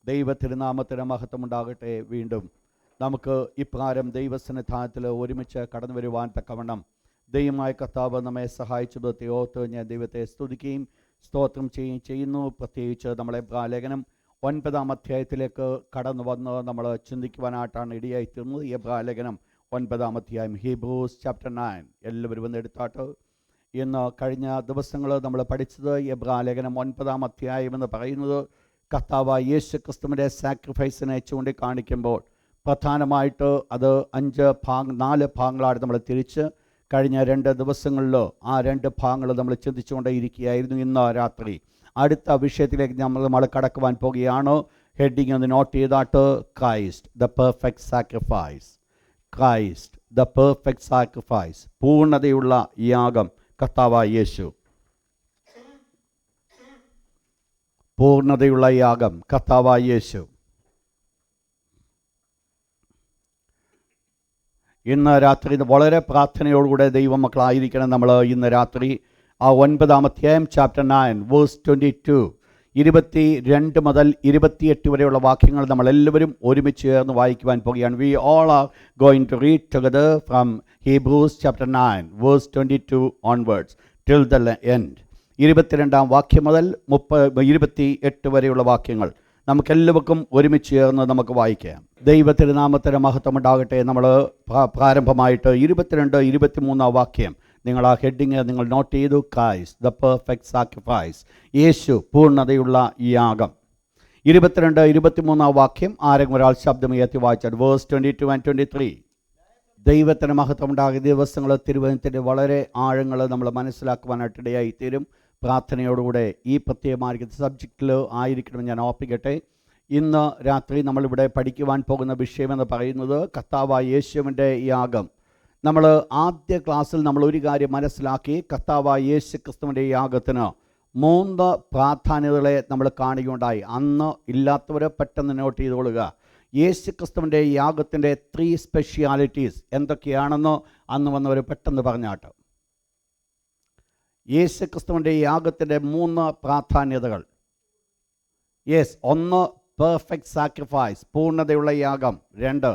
ദൈവത്തിരുനാമത്തിന് മഹത്വമുണ്ടാകട്ടെ. വീണ്ടും നമുക്ക് ഇപ്രകാരം ദൈവസന്നിധാനത്തിൽ ഒരുമിച്ച് കടന്നു വരുവാൻ തക്കവണ്ണം ദൈവമായ കർത്താവ് നമ്മെ സഹായിച്ചത് ഓർത്ത് ഞാൻ ദൈവത്തെ സ്തുതിക്കുകയും സ്തോത്രം ചെയ്യുന്നു. പ്രത്യേകിച്ച് നമ്മളെ ലേഖനം 9-ാം അധ്യായത്തിലേക്ക് കടന്നു വന്ന് നമ്മൾ ചിന്തിക്കുവാനായിട്ടാണ് ഇടയായിത്തീർന്നത്. ലേഖനം 9-ാം അധ്യായം, ഹീബ്രൂസ് ചാപ്റ്റർ 9. എല്ലാവരും ഒന്ന് എടുത്താട്ട്. ഇന്ന് കഴിഞ്ഞ ദിവസങ്ങൾ നമ്മൾ പഠിച്ചത് ലേഖനം 9-ാം അധ്യായം എന്ന് പറയുന്നത് കർത്താവായ യേശു ക്രിസ്തുവിൻ്റെ സാക്രിഫൈസിനെ ചൂണ്ടിക്കാണിക്കുമ്പോൾ പ്രധാനമായിട്ട് അത് 4 ഭാഗങ്ങളായിട്ട് നമ്മൾ തിരിച്ച് കഴിഞ്ഞ 2 ദിവസങ്ങളിൽ ആ 2 ഭാഗങ്ങൾ നമ്മൾ ചിന്തിച്ചുകൊണ്ടേയിരിക്കുകയായിരുന്നു. ഇന്ന് രാത്രി അടുത്ത വിഷയത്തിലേക്ക് നമ്മൾ കടക്കുവാൻ പോകുകയാണ്. ഹെഡിങ് ഒന്ന് നോട്ട് ചെയ്താട്ട്, Christ the perfect sacrifice. Christ the perfect sacrifice, പൂർണ്ണതയുള്ള യാഗം കർത്താവായ യേശു. പൂർണ്ണതയുള്ള യാഗം കർത്താവായ യേശു. ഇന്ന് രാത്രി വളരെ പ്രാർത്ഥനയോടുകൂടെ ദൈവമക്കളായിരിക്കണം നമ്മൾ. ഇന്ന് രാത്രി ആ 9-ാം അധ്യായം ചാപ്റ്റർ 9 വേഴ്സ് 22, 22 മുതൽ 28 വരെയുള്ള വാക്യങ്ങൾ നമ്മളെല്ലാവരും ഒരുമിച്ച് ചേർന്ന് വായിക്കുവാൻ പോകുകയാണ്. We all are going to read together from Hebrews chapter 9 verse 22 onwards till the end. 22-ാം വാക്യം മുതൽ 28 വരെയുള്ള വാക്യങ്ങൾ നമുക്കെല്ലാവർക്കും ഒരുമിച്ച് ചേർന്ന് നമുക്ക് വായിക്കാം. ദൈവത്തിരുനാമത്തിന് മഹത്വമുണ്ടാകട്ടെ. നമ്മൾ പ്രാരംഭമായിട്ട് 22, 23 വാക്യം നിങ്ങൾ ആ ഹെഡിങ് നിങ്ങൾ നോട്ട് ചെയ്തു. ക്രൈസ്റ്റ് ദ പെർഫെക്റ്റ് സാക്രിഫൈസ്, യേശു പൂർണ്ണതയുള്ള യാഗം. 22, 23 വാക്യം ആരെങ്കിലും ഒരാൾ ശബ്ദമുയർത്തി വായിച്ചാൽ വേഴ്സ് 22 and 23. ദൈവത്തിന് മഹത്വമുണ്ടാകിയ ദിവസങ്ങൾ തിരുവചനത്തിൻ്റെ വളരെ ആഴങ്ങൾ നമ്മൾ മനസ്സിലാക്കുവാനായിട്ടിടയായി തീരും. പ്രാർത്ഥനയോടുകൂടെ ഈ പ്രത്യേകമായിരിക്കുന്ന സബ്ജക്റ്റിൽ ആയിരിക്കണമെന്ന് ഞാൻ ഓർപ്പിക്കട്ടെ. ഇന്ന് രാത്രി നമ്മളിവിടെ പഠിക്കുവാൻ പോകുന്ന വിഷയമെന്ന് പറയുന്നത് കർത്താവായ യേശുവിൻ്റെ യാഗം. നമ്മൾ ആദ്യ ക്ലാസ്സിൽ നമ്മൾ ഒരു കാര്യം മനസ്സിലാക്കി. കർത്താവായ യേശു ക്രിസ്തുവിൻ്റെ യാഗത്തിന് 3 പ്രാധാന്യതകളെ നമ്മൾ കാണുകയുണ്ടായി. അന്ന് ഇല്ലാത്തവരെ പെട്ടെന്ന് നോട്ട് ചെയ്തുകൊള്ളുക. യേശു ക്രിസ്തുവിൻ്റെ യാഗത്തിൻ്റെ 3 സ്പെഷ്യാലിറ്റീസ് എന്തൊക്കെയാണെന്ന് അന്ന് വന്നവർ പെട്ടെന്ന് പറഞ്ഞാട്ട്. യേശു ക്രിസ്തുവിൻ്റെ യാഗത്തിൻ്റെ 3 പ്രാധാന്യതകൾ. 1 പെർഫെക്റ്റ് സാക്രിഫൈസ്, പൂർണ്ണതയുള്ള യാഗം. 2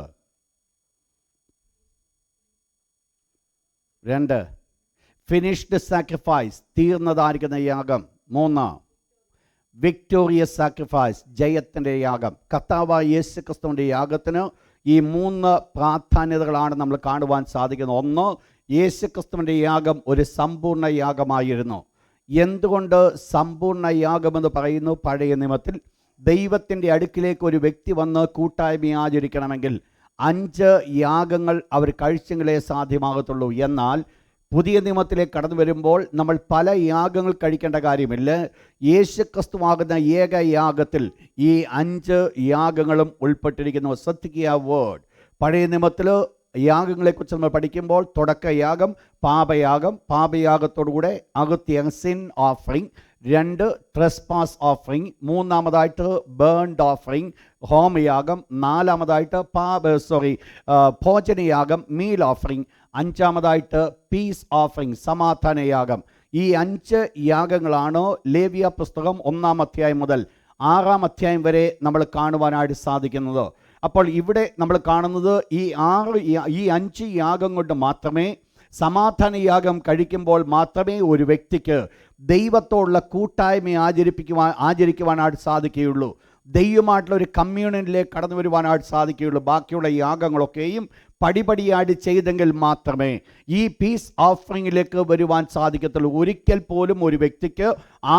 ഫിനിഷ്ഡ് സാക്രിഫൈസ്, തീർന്നതായിരിക്കുന്ന യാഗം. 3 വിക്ടോറിയസ് സാക്രിഫൈസ്, ജയത്തിൻ്റെ യാഗം. കർത്താവായ യേശു ക്രിസ്തുവിൻ്റെ യാഗത്തിന് ഈ 3 പ്രാധാന്യതകളാണ് നമ്മൾ കാണുവാൻ സാധിക്കുന്നത്. 1, യേശു ക്രിസ്തുവിൻ്റെ യാഗം ഒരു സമ്പൂർണ്ണ യാഗമായിരുന്നു. എന്തുകൊണ്ട് സമ്പൂർണ്ണ യാഗമെന്ന് പറയുന്നു? പഴയ നിയമത്തിൽ ദൈവത്തിൻ്റെ അടുക്കിലേക്ക് ഒരു വ്യക്തി വന്ന് കൂട്ടായ്മ ആചരിക്കണമെങ്കിൽ 5 യാഗങ്ങൾ അവർ കഴിച്ചെങ്കിലേ സാധ്യമാകത്തുള്ളൂ. എന്നാൽ പുതിയ നിയമത്തിലേക്ക് കടന്നു വരുമ്പോൾ നമ്മൾ പല യാഗങ്ങൾ കഴിക്കേണ്ട കാര്യമില്ല. യേശു ക്രിസ്തുവാകുന്ന ഏക യാഗത്തിൽ ഈ 5 യാഗങ്ങളും ഉൾപ്പെട്ടിരിക്കുന്നു. ശ്രദ്ധിക്കുക വേർഡ്. പഴയ നിയമത്തിൽ യാഗങ്ങളെക്കുറിച്ച് നമ്മൾ പഠിക്കുമ്പോൾ തുടക്കയാഗം, പാപയാഗം, പാപയാഗത്തോടുകൂടെ അകത്യ സിൻ ഓഫറിങ്. 2 trespass offering. 3-ാമതായിട്ട് ബേൺഡ് ഓഫറിങ്, ഹോമയാഗം. 4-ാമതായിട്ട് ഭോജനയാഗം, മീൽ ഓഫറിങ്. 5-ാമതായിട്ട് പീസ് ഓഫറിങ്, സമാധാനയാഗം. ഈ 5 യാഗങ്ങളാണ് ലേവ്യ പുസ്തകം 1-ാം അധ്യായം മുതൽ 6-ാം അധ്യായം വരെ നമ്മൾ കാണുവാനായിട്ട് സാധിക്കുന്നത്. അപ്പോൾ ഇവിടെ നമ്മൾ കാണുന്നത് ഈ 5 യാഗം കൊണ്ട് മാത്രമേ, സമാധാന യാഗം കഴിക്കുമ്പോൾ മാത്രമേ ഒരു വ്യക്തിക്ക് ദൈവത്തോടുള്ള കൂട്ടായ്മ ആചരിക്കുവാനായിട്ട് സാധിക്കുകയുള്ളൂ. ദൈവമായിട്ടുള്ള ഒരു കമ്മ്യൂണിയനിലേക്ക് കടന്നു വരുവാനായിട്ട് സാധിക്കുകയുള്ളൂ. ബാക്കിയുള്ള യാഗങ്ങളൊക്കെയും പടിപടിയായിട്ട് ചെയ്തെങ്കിൽ മാത്രമേ ഈ പീസ് ഓഫറിങ്ങിലേക്ക് വരുവാൻ സാധിക്കത്തുള്ളൂ. ഒരിക്കൽ പോലും ഒരു വ്യക്തിക്ക്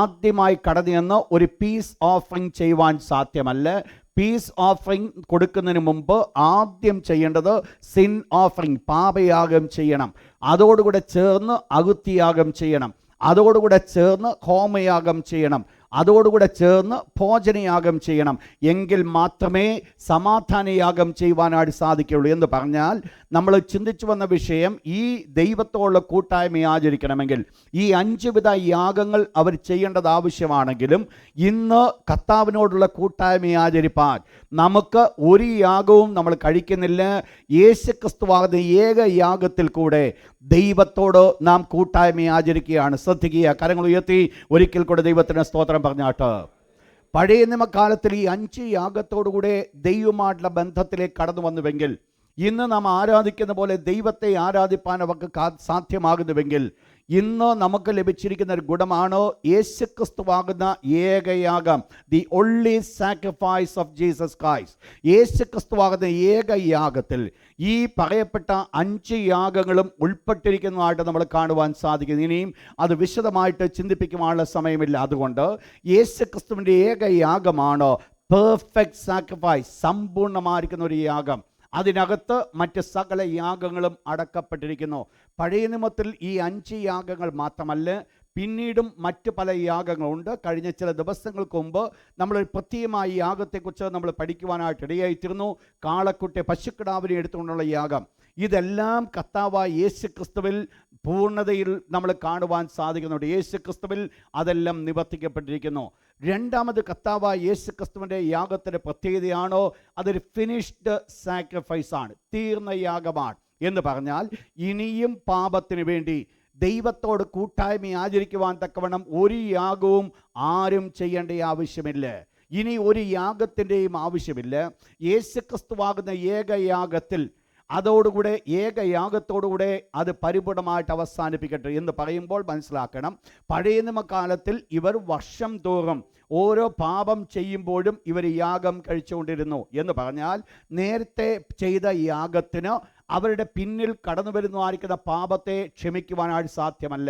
ആദ്യമായി കടന്നു ചെന്ന് ഒരു പീസ് ഓഫറിങ് ചെയ്യുവാൻ സാധ്യമല്ല. പീസ് ഓഫറിങ് കൊടുക്കുന്നതിന് മുമ്പ് ആദ്യം ചെയ്യേണ്ടത് സിൻ ഓഫറിങ്, പാപയാഗം ചെയ്യണം. അതോടുകൂടെ ചേർന്ന് അകൃത്യയാഗം ചെയ്യണം. അതോടുകൂടെ ചേർന്ന് ഹോമയാഗം ചെയ്യണം. അതോടുകൂടെ ചേർന്ന് ഭോജനയാഗം ചെയ്യണം. എങ്കിൽ മാത്രമേ സമാധാനയാഗം ചെയ്യുവാനായിട്ട് സാധിക്കുകയുള്ളൂ. എന്ന് പറഞ്ഞാൽ നമ്മൾ ചിന്തിച്ചു വന്ന വിഷയം, ഈ ദൈവത്തോടുള്ള കൂട്ടായ്മ ആചരിക്കണമെങ്കിൽ ഈ 5 വിധ യാഗങ്ങൾ അവർ ചെയ്യേണ്ടത് ആവശ്യമാണെങ്കിലും ഇന്ന് കർത്താവിനോടുള്ള കൂട്ടായ്മ ആചരിപ്പാൻ നമുക്ക് ഒരു യാഗവും നമ്മൾ കഴിക്കുന്നില്ല. യേശു ക്രിസ്തുവാകുന്ന ഏക യാഗത്തിൽ കൂടെ ദൈവത്തോട് നാം കൂട്ടായ്മ ആചരിക്കുകയാണ്. ശ്രദ്ധിക്കുക, കരങ്ങൾ ഉയർത്തി ഒരിക്കൽ കൂടെ ദൈവത്തിന് സ്തോത്രം പറഞ്ഞാട്ട്. പഴയ നിയമകാലത്തിൽ ഈ 5 യാഗത്തോടുകൂടെ ദൈവമായിട്ടുള്ള ബന്ധത്തിലേക്ക് കടന്നു വന്നുവെങ്കിൽ, ഇന്ന് നാം ആരാധിക്കുന്ന പോലെ ദൈവത്തെ ആരാധിപ്പാൻ അവർക്ക് സാധ്യമാകുന്നുവെങ്കിൽ, ഇന്ന് നമുക്ക് ലഭിച്ചിരിക്കുന്ന ഒരു ഗുണമാണ് യേശുക്രിസ്തുവാകുന്ന ഏകയാഗം, the only sacrifice of Jesus Christ. യേശുക്രിസ്തുവാകുന്ന ഏകയാഗത്തിൽ ഈ പറയപ്പെട്ട 5 യാഗങ്ങളും ഉൾപ്പെട്ടിരിക്കുന്നതായിട്ട് നമ്മൾ കാണുവാൻ സാധിക്കുന്നു. ഇനിയും അത് വിശദമായിട്ട് ചിന്തിപ്പിക്കുവാനുള്ള സമയമില്ല. അതുകൊണ്ട് യേശുക്രിസ്തുവിൻ്റെ ഏകയാഗമാണ് പെർഫെക്റ്റ് സാക്രിഫൈസ്, സമ്പൂർണ്ണമായിരിക്കുന്ന ഒരു യാഗം. അതിനകത്ത് മറ്റ് സകല യാഗങ്ങളും അടക്കപ്പെട്ടിരിക്കുന്നു. പഴയ നിയമത്തിൽ ഈ 5 യാഗങ്ങൾ മാത്രമല്ല, പിന്നീടും മറ്റ് പല യാഗങ്ങളുണ്ട്. കഴിഞ്ഞ ചില ദിവസങ്ങൾക്ക് മുമ്പ് നമ്മൾ പ്രത്യേകമായ യാഗത്തെക്കുറിച്ച് നമ്മൾ പഠിക്കുവാനായിട്ട് ഇടയായിത്തീർന്നു. കാളക്കുട്ടി പശുക്കിടാവിനെ എടുത്തുകൊണ്ടുള്ള യാഗം. ഇതെല്ലാം കർത്താവായ യേശുക്രിസ്തുവിൽ പൂർണ്ണതയിൽ നമ്മൾ കാണുവാൻ സാധിക്കുന്നുണ്ട്. യേശുക്രിസ്തുവിൽ അതെല്ലാം നിവർത്തിക്കപ്പെട്ടിരിക്കുന്നു. രണ്ടാമത് കർത്താവായ യേശുക്രിസ്തുവിൻ്റെ യാഗത്തിൻ്റെ പ്രത്യേകതയാണോ, അതൊരു ഫിനിഷ്ഡ് സാക്രിഫൈസ് ആണ്, തീർന്ന യാഗമാണ്. എന്ന് പറഞ്ഞാൽ ഇനിയും പാപത്തിന് വേണ്ടി ദൈവത്തോട് കൂട്ടായ്മ ആചരിക്കുവാൻ തക്കവണ്ണം ഒരു യാഗവും ആരും ചെയ്യേണ്ട ആവശ്യമില്ല. ഇനി ഒരു യാഗത്തിൻ്റെയും ആവശ്യമില്ല. യേശുക്രിസ്തുവാകുന്ന ഏകയാഗത്തിൽ അതോടുകൂടെ ഏകയാഗത്തോടുകൂടെ അത് പരിപൂർണമായിട്ട് അവസാനിപ്പിക്കട്ടെ എന്ന് പറയുമ്പോൾ മനസ്സിലാക്കണം, പഴയ നിയമകാലത്തിൽ ഇവർ വർഷം തോറും ഓരോ പാപം ചെയ്യുമ്പോഴും ഇവർ യാഗം കഴിച്ചുകൊണ്ടിരുന്നു. എന്ന് പറഞ്ഞാൽ നേരത്തെ ചെയ്ത യാഗത്തിന് അവരുടെ പിന്നിൽ കടന്നു വരുന്നതായിരിക്കുന്ന പാപത്തെ ക്ഷമിക്കുവാനായിട്ട് സാധ്യമല്ല.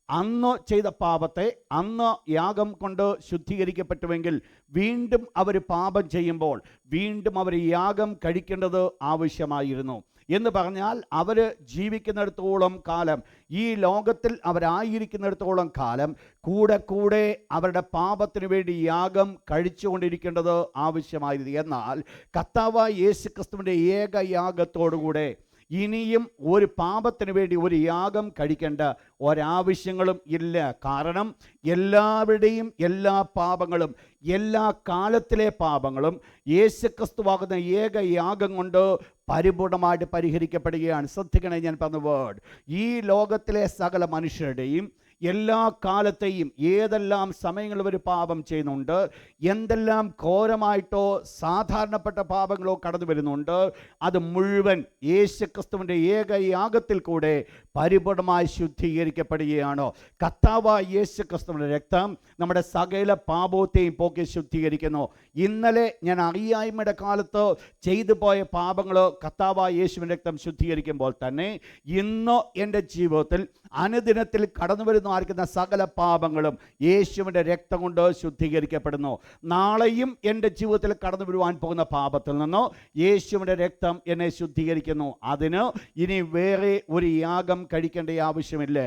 അന്ന് ചെയ്ത പാപത്തെ അന്ന് യാഗം കൊണ്ട് ശുദ്ധീകരിക്കപ്പെട്ടുവെങ്കിൽ വീണ്ടും അവർ പാപം ചെയ്യുമ്പോൾ വീണ്ടും അവർ യാഗം കഴിക്കേണ്ടത് ആവശ്യമായിരുന്നു. എന്ന് പറഞ്ഞാൽ അവർ ജീവിക്കുന്നിടത്തോളം കാലം, ഈ ലോകത്തിൽ അവരായിരിക്കുന്നിടത്തോളം കാലം കൂടെ കൂടെ അവരുടെ പാപത്തിന് വേണ്ടി യാഗം കഴിച്ചുകൊണ്ടിരിക്കേണ്ടത് ആവശ്യമായിരുന്നു. എന്നാൽ കർത്താവായ യേശുക്രിസ്തുവിൻ്റെ ഏകയാഗത്തോടുകൂടെ ഇനിയും ഒരു പാപത്തിന് വേണ്ടി ഒരു യാഗം കഴിക്കേണ്ട ഒരാവശ്യങ്ങളും ഇല്ല. കാരണം എല്ലാവരുടെയും എല്ലാ പാപങ്ങളും, എല്ലാ കാലത്തിലെ പാപങ്ങളും യേശുക്രിസ്തുവാകുന്ന ഏകയാഗം കൊണ്ട് പരിപൂർണമായിട്ട് പരിഹരിക്കപ്പെടുകയാണ്. ശ്രദ്ധിക്കണേ, ഞാൻ പറഞ്ഞ വേർഡ്, ഈ ലോകത്തിലെ സകല മനുഷ്യരുടെയും എല്ലാ കാലത്തെയും ഏതെല്ലാം സമയങ്ങളിൽ ഒരു പാപം ചെയ്യുന്നുണ്ട്, എന്തെല്ലാം ഘോരമായിട്ടോ സാധാരണപ്പെട്ട പാപങ്ങളോ കടന്നു വരുന്നുണ്ട്, അത് മുഴുവൻ യേശുക്രിസ്തുവിൻ്റെ ഏകയാഗത്തിൽ കൂടെ പരിപൂർണമായി ശുദ്ധീകരിക്കപ്പെടുകയാണ്. കർത്താവായ യേശുക്രിസ്തുവിൻ്റെ രക്തം നമ്മുടെ സകല പാപത്തെയും പോക്കി ശുദ്ധീകരിക്കുന്നു. ഇന്നലെ ഞാൻ അറിയായ്മയുടെ കാലത്ത് ചെയ്തു പോയ പാപങ്ങൾ കർത്താവായ യേശുവിൻ്റെ രക്തം ശുദ്ധീകരിക്കുമ്പോൾ തന്നെ ഇന്ന് എൻ്റെ ജീവിതത്തിൽ അനുദിനത്തിൽ കടന്നു വരുന്നതായിരിക്കുന്ന സകല പാപങ്ങളും യേശുവിൻ്റെ രക്തം കൊണ്ട് ശുദ്ധീകരിക്കപ്പെടുന്നു. നാളെയും എൻ്റെ ജീവിതത്തിൽ കടന്നു വരുവാൻ പോകുന്ന പാപത്തിൽ നിന്നോ യേശുവിൻ്റെ രക്തം എന്നെ ശുദ്ധീകരിക്കുന്നു. അതിന് ഇനി വേറെ ഒരു യാഗം കഴിക്കേണ്ട ആവശ്യമില്ല.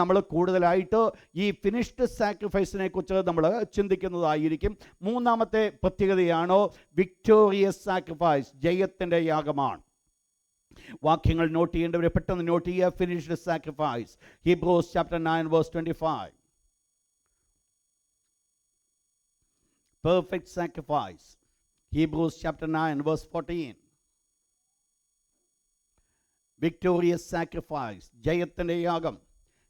നമ്മൾ കൂടുതലായിട്ട് ഈ ഫിനിഷ്ഡ് സാക്രിഫൈസിനെ കുറിച്ച് നമ്മൾ ചിന്തിക്കുന്നതായിരിക്കും. മൂന്നാമത്തെ പ്രത്യേകതയാണോ വിക്ടോറിയസ് സാക്രിഫൈസ്, ജയത്തിൻ്റെ യാഗമാണ്. വാക്യങ്ങൾ നോട്ട് ചെയ്യേണ്ടവരെ പെട്ടെന്ന് നോട്ട് ചെയ്യുക. Finished sacrifice, Hebrews chapter 9 verse 25. Perfect sacrifice, Hebrews chapter 9 verse 14. Victorious sacrifice, ജയത്തിൻ്റെ യാഗം,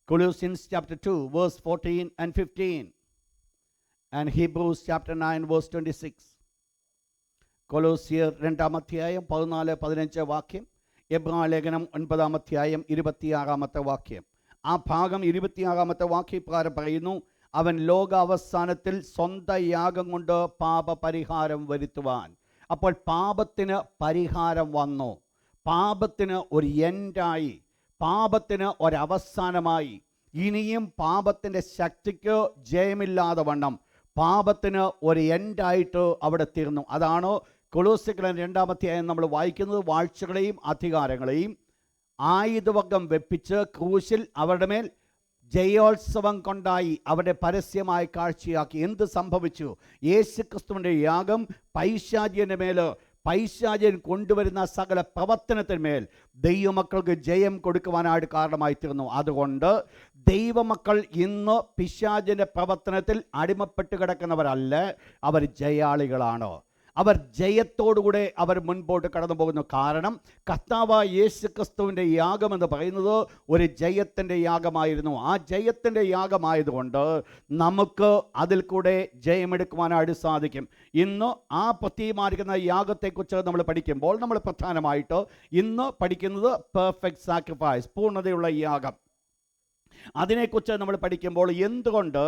Colossians chapter 2 verse 14 and 15 and Hebrews chapter 9 verse 26. കൊലോസ്യർ 2-ാം അധ്യായം 14-15 വാക്യം, എബ്രായ ലേഖനം 9-ാം അധ്യായം 26-ാമത്തെ വാക്യം. ആ ഭാഗം 26-ാമത്തെ വാക്യപ്രകാരം പറയുന്നു, അവൻ ലോകാവസാനത്തിൽ സ്വന്തം യാഗം കൊണ്ട് പാപപരിഹാരം വരുത്തുവാൻ. അപ്പോൾ പാപത്തിന് പരിഹാരം വന്നു, പാപത്തിന് ഒരു എൻഡായി, പാപത്തിന് ഒരവസാനമായി. ഇനിയും പാപത്തിൻ്റെ ശക്തിക്ക് ജയമില്ലാതെ വണ്ണം പാപത്തിന് ഒരു എൻഡായിട്ട് അവിടെ തീർന്നു. അതാണ് കൊലോസ്യർ 2-ാം അധ്യായം നമ്മൾ വായിക്കുന്നത്. വാഴ്ചകളെയും അധികാരങ്ങളെയും ആയുധവർഗം വെപ്പിച്ച് ക്രൂശിൽ അവരുടെ മേൽ ജയോത്സവം കൊണ്ടായി അവരുടെ പരസ്യമായ കാഴ്ചയാക്കി. എന്ത് സംഭവിച്ചു? യേശുക്രിസ്തുവിൻ്റെ യാഗം പൈശാചിൻ്റെ മേൽ, പൈശാചിൻ കൊണ്ടുവരുന്ന സകല പ്രവർത്തനത്തിന്മേൽ ദൈവമക്കൾക്ക് ജയം കൊടുക്കുവാനായിട്ട് കാരണമായി തീർന്നു. അതുകൊണ്ട് ദൈവമക്കൾ ഇന്ന് പിശാചിൻ്റെ പ്രവർത്തനത്തിൽ അടിമപ്പെട്ട് കിടക്കുന്നവരല്ല, അവർ ജയാളികളാണ്. അവർ ജയത്തോടുകൂടെ അവർ മുൻപോട്ട് കടന്നു പോകുന്നു. കാരണം കർത്താവായ യേശു ക്രിസ്തുവിൻ്റെ യാഗമെന്ന് പറയുന്നത് ഒരു ജയത്തിൻ്റെ യാഗമായിരുന്നു. ആ ജയത്തിൻ്റെ യാഗമായതുകൊണ്ട് നമുക്ക് അതിൽ കൂടെ ജയമെടുക്കുവാനായിട്ട് സാധിക്കും. ഇന്ന് ആ പ്രത്യേകമായിരിക്കുന്ന യാഗത്തെക്കുറിച്ച് നമ്മൾ പഠിക്കുമ്പോൾ നമ്മൾ പ്രധാനമായിട്ട് ഇന്ന് പഠിക്കുന്നത് പെർഫെക്റ്റ് സാക്രിഫൈസ്, പൂർണ്ണതയുള്ള യാഗം. അതിനെക്കുറിച്ച് നമ്മൾ പഠിക്കുമ്പോൾ എന്തുകൊണ്ട്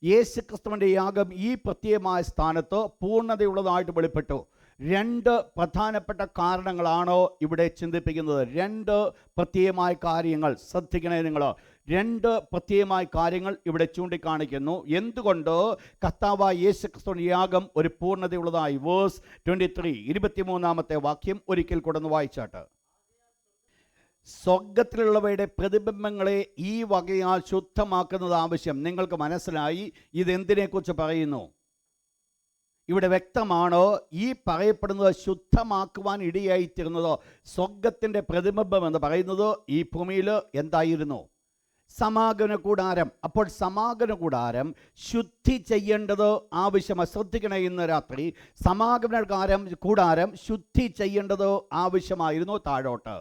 യേശു ക്രിസ്തുവിൻ്റെ യാഗം ഈ പ്രത്യേകമായ സ്ഥാനത്ത് പൂർണ്ണതയുള്ളതായിട്ട് വെളിപ്പെട്ടു? രണ്ട് പ്രധാനപ്പെട്ട കാരണങ്ങളാണോ ഇവിടെ ചിന്തിപ്പിക്കുന്നത്. രണ്ട് പ്രത്യേകമായ കാര്യങ്ങൾ ശ്രദ്ധിക്കണേ നിങ്ങൾ. രണ്ട് പ്രത്യേകമായ കാര്യങ്ങൾ ഇവിടെ ചൂണ്ടിക്കാണിക്കുന്നു. എന്തുകൊണ്ട് കർത്താവായ യേശു ക്രിസ്തുവിൻ്റെ യാഗം ഒരു പൂർണ്ണതയുള്ളതായി? വേഴ്സ് 23 23-ാമത്തെ വാക്യം ഒരിക്കൽ കൂടെ ഒന്ന് വായിച്ചാട്ട്. സ്വർഗത്തിലുള്ളവയുടെ പ്രതിബിംബങ്ങളെ ഈ വകയാൽ ശുദ്ധമാക്കുന്നത് ആവശ്യം. നിങ്ങൾക്ക് മനസ്സിലായി ഇതെന്തിനെക്കുറിച്ച് പറയുന്നു? ഇവിടെ വ്യക്തമാണോ ഈ പറയപ്പെടുന്നത് ശുദ്ധമാക്കുവാൻ ഇടയായിത്തീർന്നത്? സ്വർഗത്തിൻ്റെ പ്രതിബിംബം എന്ന് പറയുന്നത് ഈ ഭൂമിയിൽ എന്തായിരുന്നു? സമാഗമന കൂടാരം. അപ്പോൾ സമാഗമന കൂടാരം ശുദ്ധി ചെയ്യേണ്ടത് ആവശ്യമാണ്. ശ്രദ്ധിക്കണേ, ഇന്ന് രാത്രി സമാഗമന കൂടാരം ശുദ്ധി ചെയ്യേണ്ടത് ആവശ്യമായിരുന്നു. താഴോട്ട്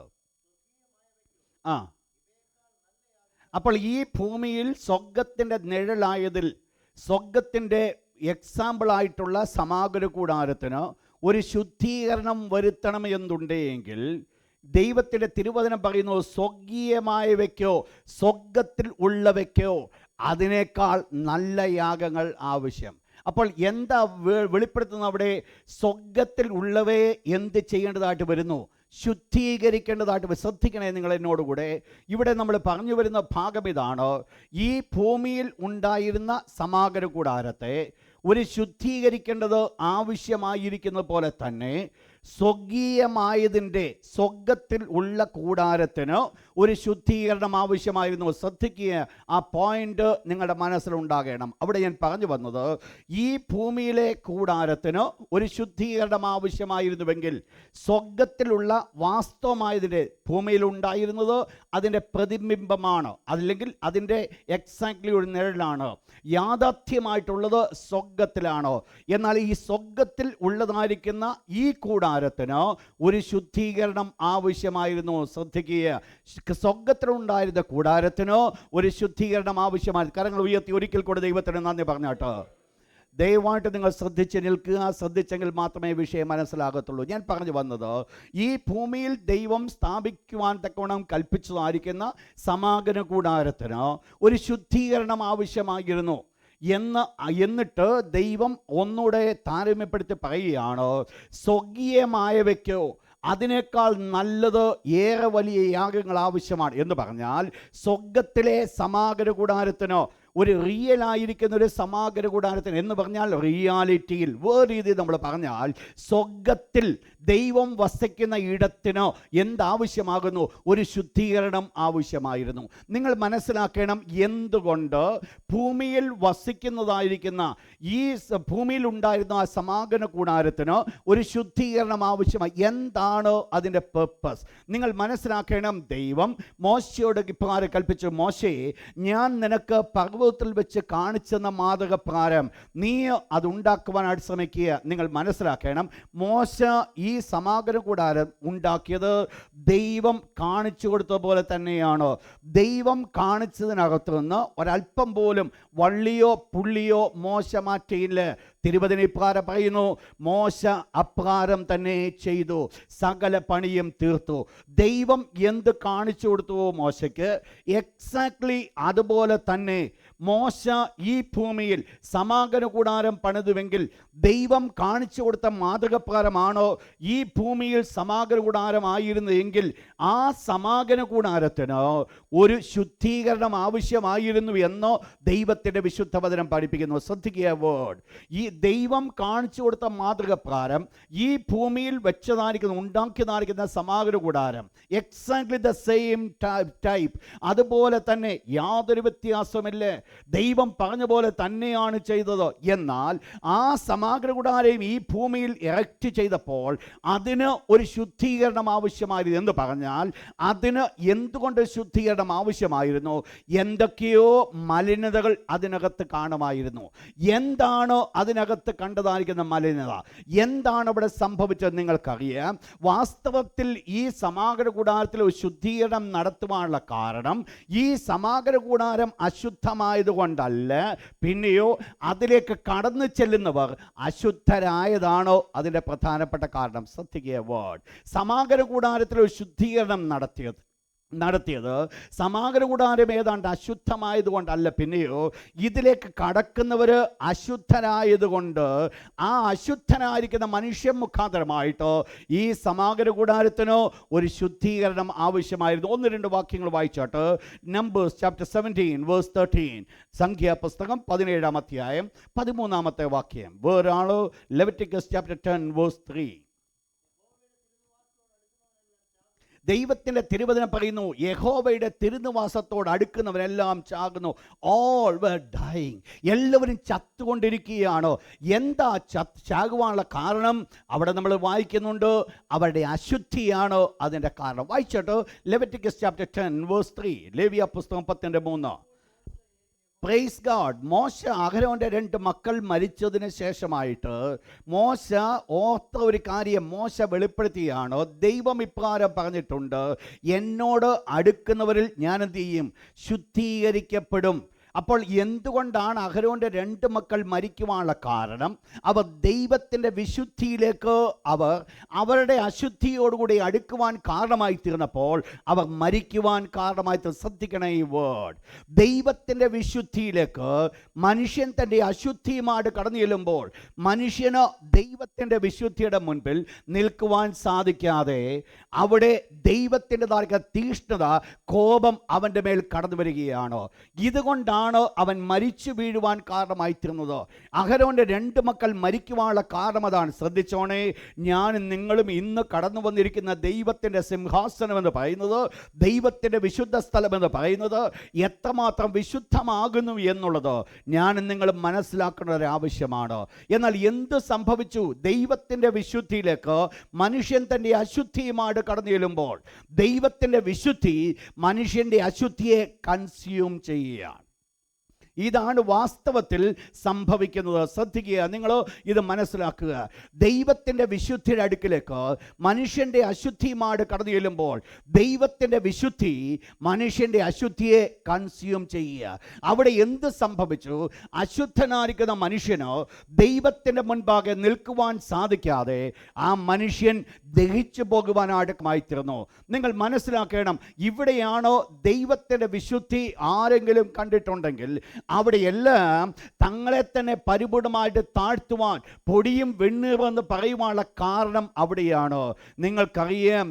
അപ്പോൾ ഈ ഭൂമിയിൽ സ്വർഗത്തിൻ്റെ നിഴലായതിൽ സ്വർഗത്തിൻ്റെ എക്സാമ്പിളായിട്ടുള്ള സമാഗമന കൂടാരത്തിന് ഒരു ശുദ്ധീകരണം വരുത്തണം എന്നുണ്ടെങ്കിൽ ദൈവത്തിൻ്റെ തിരുവചനം പറയുന്നു, സ്വർഗീയമായവയ്ക്കോ സ്വർഗത്തിൽ ഉള്ളവയ്ക്കോ അതിനേക്കാൾ നല്ല യാഗങ്ങൾ ആവശ്യം. അപ്പോൾ എന്താ വെളിപ്പെടുത്തുന്നത് അവിടെ? സ്വർഗത്തിൽ ഉള്ളവയെ എന്ത് ചെയ്യേണ്ടതായിട്ട് വരുന്നു? ശുദ്ധീകരിക്കേണ്ടതായിട്ട്. ശ്രദ്ധിക്കണേ നിങ്ങൾ എന്നോടുകൂടെ. ഇവിടെ നമ്മൾ പറഞ്ഞു വരുന്ന ഭാഗം ഇതാണ്. ഈ ഭൂമിയിൽ ഉണ്ടായിരുന്ന സമാഗമന കൂടാരത്തെ ഒരു ശുദ്ധീകരിക്കേണ്ടത് ആവശ്യമായിരിക്കുന്ന പോലെ തന്നെ സ്വർഗീയമായതിൻ്റെ സ്വർഗത്തിൽ ഉള്ള കൂടാരത്തിന് ഒരു ശുദ്ധീകരണം ആവശ്യമായിരുന്നു. ശ്രദ്ധിക്കുക, ആ പോയിന്റ് നിങ്ങളുടെ മനസ്സിലുണ്ടാകണം. അവിടെ ഞാൻ പറഞ്ഞു വന്നത്, ഈ ഭൂമിയിലെ കൂടാരത്തിന് ഒരു ശുദ്ധീകരണം ആവശ്യമായിരുന്നുവെങ്കിൽ സ്വർഗത്തിലുള്ള വാസ്തവമായതിൻ്റെ ഭൂമിയിലുണ്ടായിരുന്നത് അതിൻ്റെ പ്രതിബിംബമാണ്, അല്ലെങ്കിൽ അതിൻ്റെ എക്സാക്ട്ലി ഒരു നിഴലാണ്. യാഥാർത്ഥ്യമായിട്ടുള്ളത് സ്വർഗത്തിലാണ്. എന്നാൽ ഈ സ്വർഗത്തിൽ ഉള്ളതായിരിക്കുന്ന ഈ കൂടാരത്തിന് ഒരു ശുദ്ധീകരണം ആവശ്യമായിരുന്നു. ശ്രദ്ധിക്കുക, സ്വർഗത്തിലുണ്ടായിരുന്ന കൂടാരത്തിന് ഒരു ശുദ്ധീകരണം ആവശ്യമായിരുന്നു. കരങ്ങൾ ഉയർത്തി ഒരിക്കൽ കൂടെ ദൈവത്തിന് നന്ദി പറഞ്ഞാട്ടോ. ദയവായിട്ട് നിങ്ങൾ ശ്രദ്ധിച്ച് നിൽക്കുക. ശ്രദ്ധിച്ചെങ്കിൽ മാത്രമേ വിഷയം മനസ്സിലാകത്തുള്ളൂ. ഞാൻ പറഞ്ഞു വന്നത്, ഈ ഭൂമിയിൽ ദൈവം സ്ഥാപിക്കുവാൻ തക്കവണ്ണം കൽപ്പിച്ചതായിരിക്കുന്ന സമാഗമന കൂടാരത്തിന് ഒരു ശുദ്ധീകരണം ആവശ്യമായിരുന്നു എന്നിട്ട് ദൈവം ഒന്നുകൂടെ താരതമ്യപ്പെടുത്തി പറയുകയാണ്, സ്വർഗീയമായവയ്ക്കോ അതിനേക്കാൾ നല്ലത് ഏറെ വലിയ യാഗങ്ങൾ ആവശ്യമാണ് എന്ന് പറഞ്ഞാൽ, സ്വർഗത്തിലെ സമാഗമന കൂടാരത്തിനോ ഒരു റിയൽ ആയിരിക്കുന്ന ഒരു സമാഗമന കൂടാരത്തിന് എന്ന് പറഞ്ഞാൽ റിയാലിറ്റിയിൽ വേറെ രീതിയിൽ നമ്മൾ പറഞ്ഞാൽ സ്വർഗത്തിൽ ദൈവം വസിക്കുന്ന ഇടത്തിന് എന്താവശ്യമാകുന്നു? ഒരു ശുദ്ധീകരണം ആവശ്യമായിരുന്നു. നിങ്ങൾ മനസ്സിലാക്കണം, എന്തുകൊണ്ട് ഭൂമിയിൽ വസിക്കുന്നതായിരിക്കുന്ന ഈ ഭൂമിയിൽ ഉണ്ടായിരുന്ന ആ സമാഗമന കൂടാരത്തിന് ഒരു ശുദ്ധീകരണം ആവശ്യമായി. എന്താണ് അതിൻ്റെ പർപ്പസ്? നിങ്ങൾ മനസ്സിലാക്കണം, ദൈവം മോശയോട് ഇപ്രകാരം കൽപ്പിച്ചു, മോശയെ ഞാൻ നിനക്ക് പർവ്വതത്തിൽ വെച്ച് കാണിച്ചെന്ന മാതൃകപ്രകാരം നീ അതുണ്ടാക്കുവാനായിട്ട് ശ്രമിക്കുക. നിങ്ങൾ മനസ്സിലാക്കണം, മോശ ഈ സമാഗമന കൂടാരം ഉണ്ടാക്കിയത് ദൈവം കാണിച്ചു കൊടുത്ത പോലെ തന്നെയാണ്. ദൈവം കാണിച്ചതിനകത്ത് നിന്ന് ഒരല്പം പോലും വള്ളിയോ പുള്ളിയോ മോശ മാറ്റിയില്ല. തിരുവചനം ഇപ്രകാരം പറയുന്നു, മോശ അപ്രകാരം തന്നെ ചെയ്തു, സകല പണിയും തീർത്തു. ദൈവം എന്ത് കാണിച്ചു കൊടുത്തുവോ മോശയ്ക്ക്, എക്സാക്ട്ലി അതുപോലെ തന്നെ മോശ ഈ ഭൂമിയിൽ സമാഗമന കൂടാരം പണിതുവെങ്കിൽ ദൈവം കാണിച്ചു കൊടുത്ത മാതൃകപ്രകാരമാണോ ഈ ഭൂമിയിൽ സമാഗമന കൂടാരം ആയിരുന്നെങ്കിൽ ആ സമാഗമന കൂടാരത്തിന് ഒരു ശുദ്ധീകരണം ആവശ്യമായിരുന്നു എന്നോ ദൈവത്തിൻ്റെ വിശുദ്ധ വചനം പഠിപ്പിക്കുന്നു. ശ്രദ്ധിക്കുക വേർഡ്. ഈ ദൈവം കാണിച്ചു കൊടുത്ത മാതൃകപ്രകാരം ഈ ഭൂമിയിൽ ഉണ്ടാക്കിയതായിരിക്കുന്ന സമാഗമന കൂടാരം എക്സാക്ട്ലി ദ സെയിം ടൈപ്പ്, അതുപോലെ തന്നെ യാതൊരു വ്യത്യാസമില്ല, ദൈവം പറഞ്ഞ പോലെ തന്നെയാണ് ചെയ്തത്. എന്നാൽ ആ സമാഗമന കൂടാരം ഈ ഭൂമിയിൽ എറക്റ്റ് ചെയ്തപ്പോൾ അതിന് ഒരു ശുദ്ധീകരണം ആവശ്യമായിരുന്നു. എന്ന് പറഞ്ഞാൽ അതിന് എന്തുകൊണ്ട് ശുദ്ധീകരണം ആവശ്യമായിരുന്നു? എന്തൊക്കെയോ മലിനതകൾ അതിനകത്ത് കാണുമായിരുന്നു. എന്താണ് അതിനകത്ത് അതിനകത്ത് കണ്ടതായിരിക്കുന്ന മലിനത. എന്താണ് അവിടെ സംഭവിച്ചത് നിങ്ങൾക്കറിയാം. വാസ്തവത്തിൽ ഈ സമാഗമ കൂടാരത്തിൽ ഒരു ശുദ്ധീകരണം നടത്തുവാനുള്ള കാരണം ഈ സമാഗമ കൂടാരം അശുദ്ധമായതുകൊണ്ടല്ല, പിന്നെയോ അതിലേക്ക് കടന്നു ചെല്ലുന്നവർ അശുദ്ധരായതാണോ അതിൻ്റെ പ്രധാനപ്പെട്ട കാരണം. ശ്രദ്ധിക്കുക, വേർഡ് സമാഗമ കൂടാരത്തിൽ ഒരു ശുദ്ധീകരണം നടത്തിയത് സമാഗമ കൂടാരം ഏതാണ്ട് അശുദ്ധമായതുകൊണ്ടല്ല, പിന്നെയോ ഇതിലേക്ക് കടക്കുന്നവർ അശുദ്ധരായതുകൊണ്ട് ആ അശുദ്ധനായിരിക്കുന്ന മനുഷ്യൻ മുഖാന്തരമായിട്ട് ഈ സമാഗമ കൂടാരത്തിനോ ഒരു ശുദ്ധീകരണം ആവശ്യമായിരുന്നു. 1-2 വാക്യങ്ങൾ വായിച്ചോട്ട്. നമ്പേഴ്സ് ചാപ്റ്റർ 17 വേഴ്സ് 13, സംഖ്യാപുസ്തകം 17-ാം അധ്യായം 13-ാമത്തെ വാക്യം. വേറൊരാള് ലെവിറ്റിക്കസ് ചാപ്റ്റർ 10 വേഴ്സ് 3. ദൈവത്തിൻ്റെ തിരുവചനം പറയുന്നു, യഹോവയുടെ തിരുനിവാസത്തോട് അടുക്കുന്നവരെല്ലാം ചാകുന്നു. ഓൾ വർ ഡൈയിങ്. എല്ലാവരും ചത്തുകൊണ്ടിരിക്കുകയാണ്. എന്താ ചാകുവാനുള്ള കാരണം? അവിടെ നമ്മൾ വായിക്കുന്നുണ്ട്, അവരുടെ അശുദ്ധിയാണ് അതിൻ്റെ കാരണം. വായിച്ചോട്ട് ലെവിറ്റിക്കസ് ചാപ്റ്റർ 10 വേഴ്സ് 3, ലേവ്യ പുസ്തകം 10:3. Praise God. മോശ അഹരോൻ്റെ 2 മക്കൾ മരിച്ചതിന് ശേഷമായിട്ട് മോശ ഓർത്ത ഒരു കാര്യം മോശ വെളിപ്പെടുത്തിയാണ്. ദൈവം ഇപ്രകാരം പറഞ്ഞിട്ടുണ്ട്, എന്നോട് അടുക്കുന്നവരിൽ ഞാൻ എന്ത് ചെയ്യും? ശുദ്ധീകരിക്കപ്പെടും. അപ്പോൾ എന്തുകൊണ്ടാണ് അഹരോൻ്റെ 2 മക്കൾ മരിക്കുവാനുള്ള കാരണം? അവർ ദൈവത്തിൻ്റെ വിശുദ്ധിയിലേക്ക് അവരുടെ അശുദ്ധിയോടുകൂടി അടുക്കുവാൻ കാരണമായി തീർന്നപ്പോൾ അവർ മരിക്കുവാൻ കാരണമായി തീർന്നു. ശ്രദ്ധിക്കണേ ഈ വേർഡ്. ദൈവത്തിൻ്റെ വിശുദ്ധിയിലേക്ക് മനുഷ്യൻ തൻ്റെ അശുദ്ധിയുമായിട്ട് കടന്നു ചെല്ലുമ്പോൾ മനുഷ്യന് ദൈവത്തിൻ്റെ വിശുദ്ധിയുടെ മുൻപിൽ നിൽക്കുവാൻ സാധിക്കാതെ അവിടെ ദൈവത്തിൻ്റെതായ തീഷ്ണത, കോപം അവൻ്റെ മേൽ കടന്നു വരികയാണ്. ഇതുകൊണ്ടാണ് അവൻ മരിച്ചു വീഴുവാൻ കാരണമായി തീർന്നത്. അഹരോൻ്റെ 2 മക്കൾ മരിക്കുവാനുള്ള കാരണം അതാണ്. ശ്രദ്ധിച്ചോണേ, ഞാനും നിങ്ങളും ഇന്ന് കടന്നു വന്നിരിക്കുന്ന ദൈവത്തിൻ്റെ സിംഹാസനം എന്ന് പറയുന്നത്, ദൈവത്തിൻ്റെ വിശുദ്ധ സ്ഥലം എന്ന് പറയുന്നത് എത്രമാത്രം വിശുദ്ധമാകുന്നു എന്നുള്ളത് ഞാനും നിങ്ങളും മനസ്സിലാക്കേണ്ട ഒരു ആവശ്യമാണ്. എന്നാൽ എന്ത് സംഭവിച്ചു? ദൈവത്തിൻ്റെ വിശുദ്ധിയിലേക്ക് മനുഷ്യൻ തൻ്റെ അശുദ്ധിയുമായിട്ട് കടന്നു ചെല്ലുമ്പോൾ ദൈവത്തിൻ്റെ വിശുദ്ധി മനുഷ്യൻ്റെ അശുദ്ധിയെ കൺസ്യൂം ചെയ്യുകയാണ്. ഇതാണ് വാസ്തവത്തിൽ സംഭവിക്കുന്നത്. ശ്രദ്ധിക്കുക, നിങ്ങൾ ഇത് മനസ്സിലാക്കുക. ദൈവത്തിൻ്റെ വിശുദ്ധിയുടെ അടുക്കിലേക്ക് മനുഷ്യൻ്റെ അശുദ്ധിയുമായിട്ട് കടന്നു ചെല്ലുമ്പോൾ ദൈവത്തിൻ്റെ വിശുദ്ധി മനുഷ്യൻ്റെ അശുദ്ധിയെ കൺസ്യൂം ചെയ്യുക. അവിടെ എന്ത് സംഭവിച്ചു? അശുദ്ധനായിരിക്കുന്ന മനുഷ്യന് ദൈവത്തിൻ്റെ മുൻപാകെ നിൽക്കുവാൻ സാധിക്കാതെ ആ മനുഷ്യൻ ദഹിച്ചു പോകുവാനായിട്ട് തീർന്നു. നിങ്ങൾ മനസ്സിലാക്കണം, ഇവിടെയാണോ ദൈവത്തിൻ്റെ വിശുദ്ധി ആരെങ്കിലും കണ്ടിട്ടുണ്ടെങ്കിൽ അവിടെയെല്ലാം തങ്ങളെ തന്നെ പരിപൂർണമായിട്ട് താഴ്ത്തുവാൻ, പൊടിയും വെണ്ണീറെന്ന് പറയുവാനുള്ള കാരണം അവിടെയാണ്. നിങ്ങൾക്കറിയാം,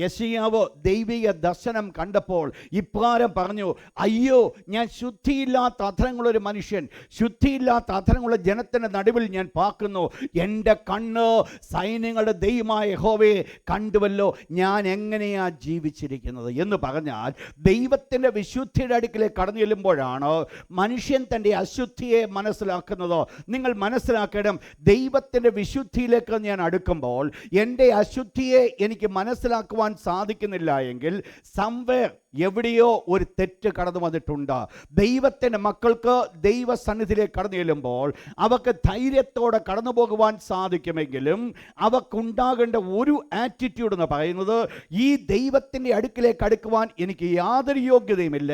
യെശയ്യാവ് ദൈവിക ദർശനം കണ്ടപ്പോൾ ഇപ്രകാരം പറഞ്ഞു, അയ്യോ, ഞാൻ ശുദ്ധിയില്ലാത്ത അധരങ്ങളൊരു മനുഷ്യൻ, ശുദ്ധിയില്ലാത്ത അധരങ്ങളുള്ള ജനത്തിൻ്റെ നടുവിൽ ഞാൻ പാർക്കുന്നു. എൻ്റെ കണ്ണ് സൈന്യങ്ങളുടെ ദൈവമായ യഹോവയെ കണ്ടുവല്ലോ, ഞാൻ എങ്ങനെയാ ജീവിച്ചിരിക്കുന്നത് എന്ന് പറഞ്ഞാൽ ദൈവത്തിൻ്റെ വിശുദ്ധിയുടെ അടുക്കിലേക്ക് കടന്നു ചെല്ലുമ്പോഴാണ് മനുഷ്യൻ തൻ്റെ അശുദ്ധിയെ മനസ്സിലാക്കുന്നത്. നിങ്ങൾ മനസ്സിലാക്കണം, ദൈവത്തിൻ്റെ വിശുദ്ധിയിലേക്ക് ഞാൻ അടുക്കുമ്പോൾ എൻ്റെ അശുദ്ധിയെ എനിക്ക് മനസ്സിലാക്കുവാൻ സാധിക്കുന്നില്ല എങ്കിൽ സംവേർ എവിടെയോ ഒരു തെറ്റ് കടന്നു വന്നിട്ടുണ്ട്. ദൈവത്തിൻ്റെ മക്കൾക്ക് ദൈവസന്നിധിയിലേക്ക് കടന്നു ചെല്ലുമ്പോൾ അവർക്ക് ധൈര്യത്തോടെ കടന്നു പോകുവാൻ സാധിക്കുമെങ്കിലും അവക്കുണ്ടാകേണ്ട ഒരു ആറ്റിറ്റ്യൂഡ് എന്ന് പറയുന്നത്, ഈ ദൈവത്തിൻ്റെ അടുക്കിലേക്ക് അടുക്കുവാൻ എനിക്ക് യാതൊരു യോഗ്യതയുമില്ല,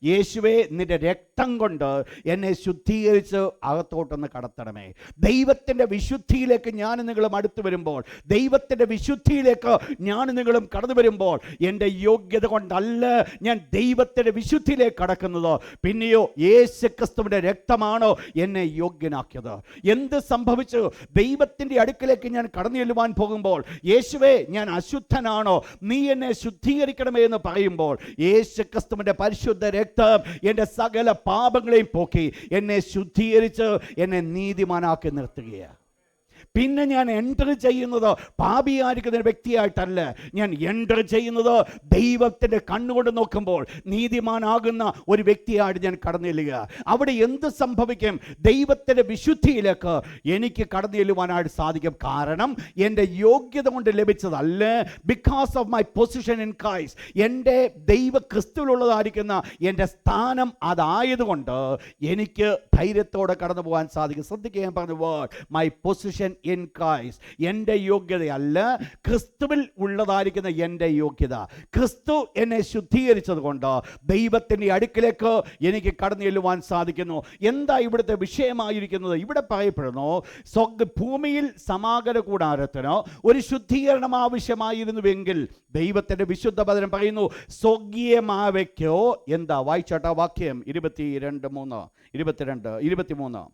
യേശുവേ നിന്റെ രക്തം കൊണ്ട് എന്നെ ശുദ്ധീകരിച്ച് അകത്തോട്ടൊന്ന് കടത്തണമേ. ദൈവത്തിൻ്റെ വിശുദ്ധിയിലേക്ക് ഞാൻ നിങ്ങളും അടുത്തു വരുമ്പോൾ, ദൈവത്തിൻ്റെ വിശുദ്ധിയിലേക്ക് ഞാൻ നിങ്ങളും കടന്നു വരുമ്പോൾ എൻ്റെ യോഗ്യത കൊണ്ടല്ല ഞാൻ ദൈവത്തിൻ്റെ വിശുദ്ധിയിലേക്ക് കടക്കുന്നത്, പിന്നെയോ യേശുക്രിസ്തുവിൻ്റെ രക്തമാണോ എന്നെ യോഗ്യനാക്കിയത്. എന്ത് സംഭവിച്ചു? ദൈവത്തിൻ്റെ അടുക്കിലേക്ക് ഞാൻ കടന്നു ചെല്ലുവാൻ പോകുമ്പോൾ, യേശുവേ ഞാൻ അശുദ്ധനാണോ, നീ എന്നെ ശുദ്ധീകരിക്കണമേ എന്ന് പറയുമ്പോൾ യേശുക്രിസ്തുവിൻ്റെ പരിശുദ്ധ രക്തം എൻ്റെ സകല പാപങ്ങളെയും പോക്കി എന്നെ ശുദ്ധീകരിച്ച് എന്നെ നീതിമാനാക്കി നിർത്തുകയാണ്. പിന്നെ ഞാൻ എൻ്റർ ചെയ്യുന്നത് പാപിയായിരിക്കുന്ന വ്യക്തിയായിട്ടല്ല, ഞാൻ എൻ്റർ ചെയ്യുന്നത് ദൈവത്തിൻ്റെ കണ്ണുകൊണ്ട് നോക്കുമ്പോൾ നീതിമാനാകുന്ന ഒരു വ്യക്തിയായിട്ട് ഞാൻ കടന്നു ചെല്ലുക. അവിടെ എന്ത് സംഭവിക്കും? ദൈവത്തിൻ്റെ വിശുദ്ധിയിലേക്ക് എനിക്ക് കടന്നു ചെല്ലുവാനായിട്ട് സാധിക്കും. കാരണം എൻ്റെ യോഗ്യത കൊണ്ട് ലഭിച്ചതല്ല, because of my position in Christ. എൻ്റെ ദൈവ ക്രിസ്തുവിലുള്ളതായിരിക്കുന്ന എൻ്റെ സ്ഥാനം അതായതുകൊണ്ട് എനിക്ക് ധൈര്യത്തോടെ കടന്നു പോകാൻ സാധിക്കും. ശ്രദ്ധിക്കുക, ഞാൻ പറഞ്ഞു word my position in Christ. എൻ്റെ യോഗ്യതയല്ല, ക്രിസ്തുവിൽ ഉള്ളതായിരിക്കുന്ന എൻ്റെ യോഗ്യത. ക്രിസ്തു എന്നെ ശുദ്ധീകരിച്ചത് കൊണ്ട് ദൈവത്തിൻ്റെ അടുക്കിലേക്ക് എനിക്ക് കടന്നു ചെല്ലുവാൻ സാധിക്കുന്നു. എന്താ ഇവിടുത്തെ വിഷയമായിരിക്കുന്നത്? ഇവിടെ പറയപ്പെടുന്നു, ഭൂമിയിൽ സമാഗമന കൂടാരത്തിന് ഒരു ശുദ്ധീകരണം ആവശ്യമായിരുന്നുവെങ്കിൽ ദൈവത്തിൻ്റെ വിശുദ്ധ വചനം പറയുന്നു, സ്വർഗീയമാവയ്ക്കോ എന്താ വായിച്ചാട്ട വാക്യം 22:23.